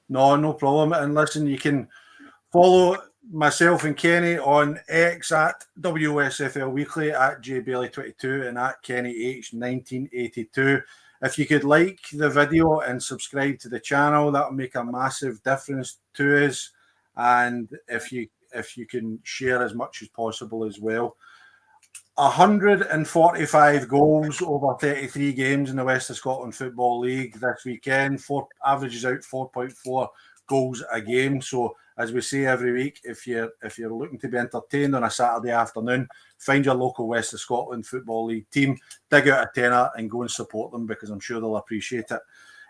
No problem. And listen, you can follow myself and Kenny on X at WOSFL Weekly, at JBaillie22 and at KennyH1982. If you could like the video and subscribe to the channel, that will make a massive difference to us. And if you can share as much as possible as well. 145 goals over 33 games in the West of Scotland Football League this weekend. Averages out 4.4 goals a game. So as we say every week, if you're looking to be entertained on a Saturday afternoon, find your local West of Scotland Football League team, dig out a tenner and go and support them, because I'm sure they'll appreciate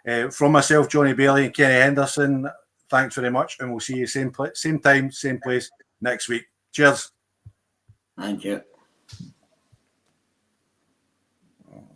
it. From myself, Jonny Baillie and Kenny Henderson, thanks very much, and we'll see you same time, same place next week. Cheers. Thank you.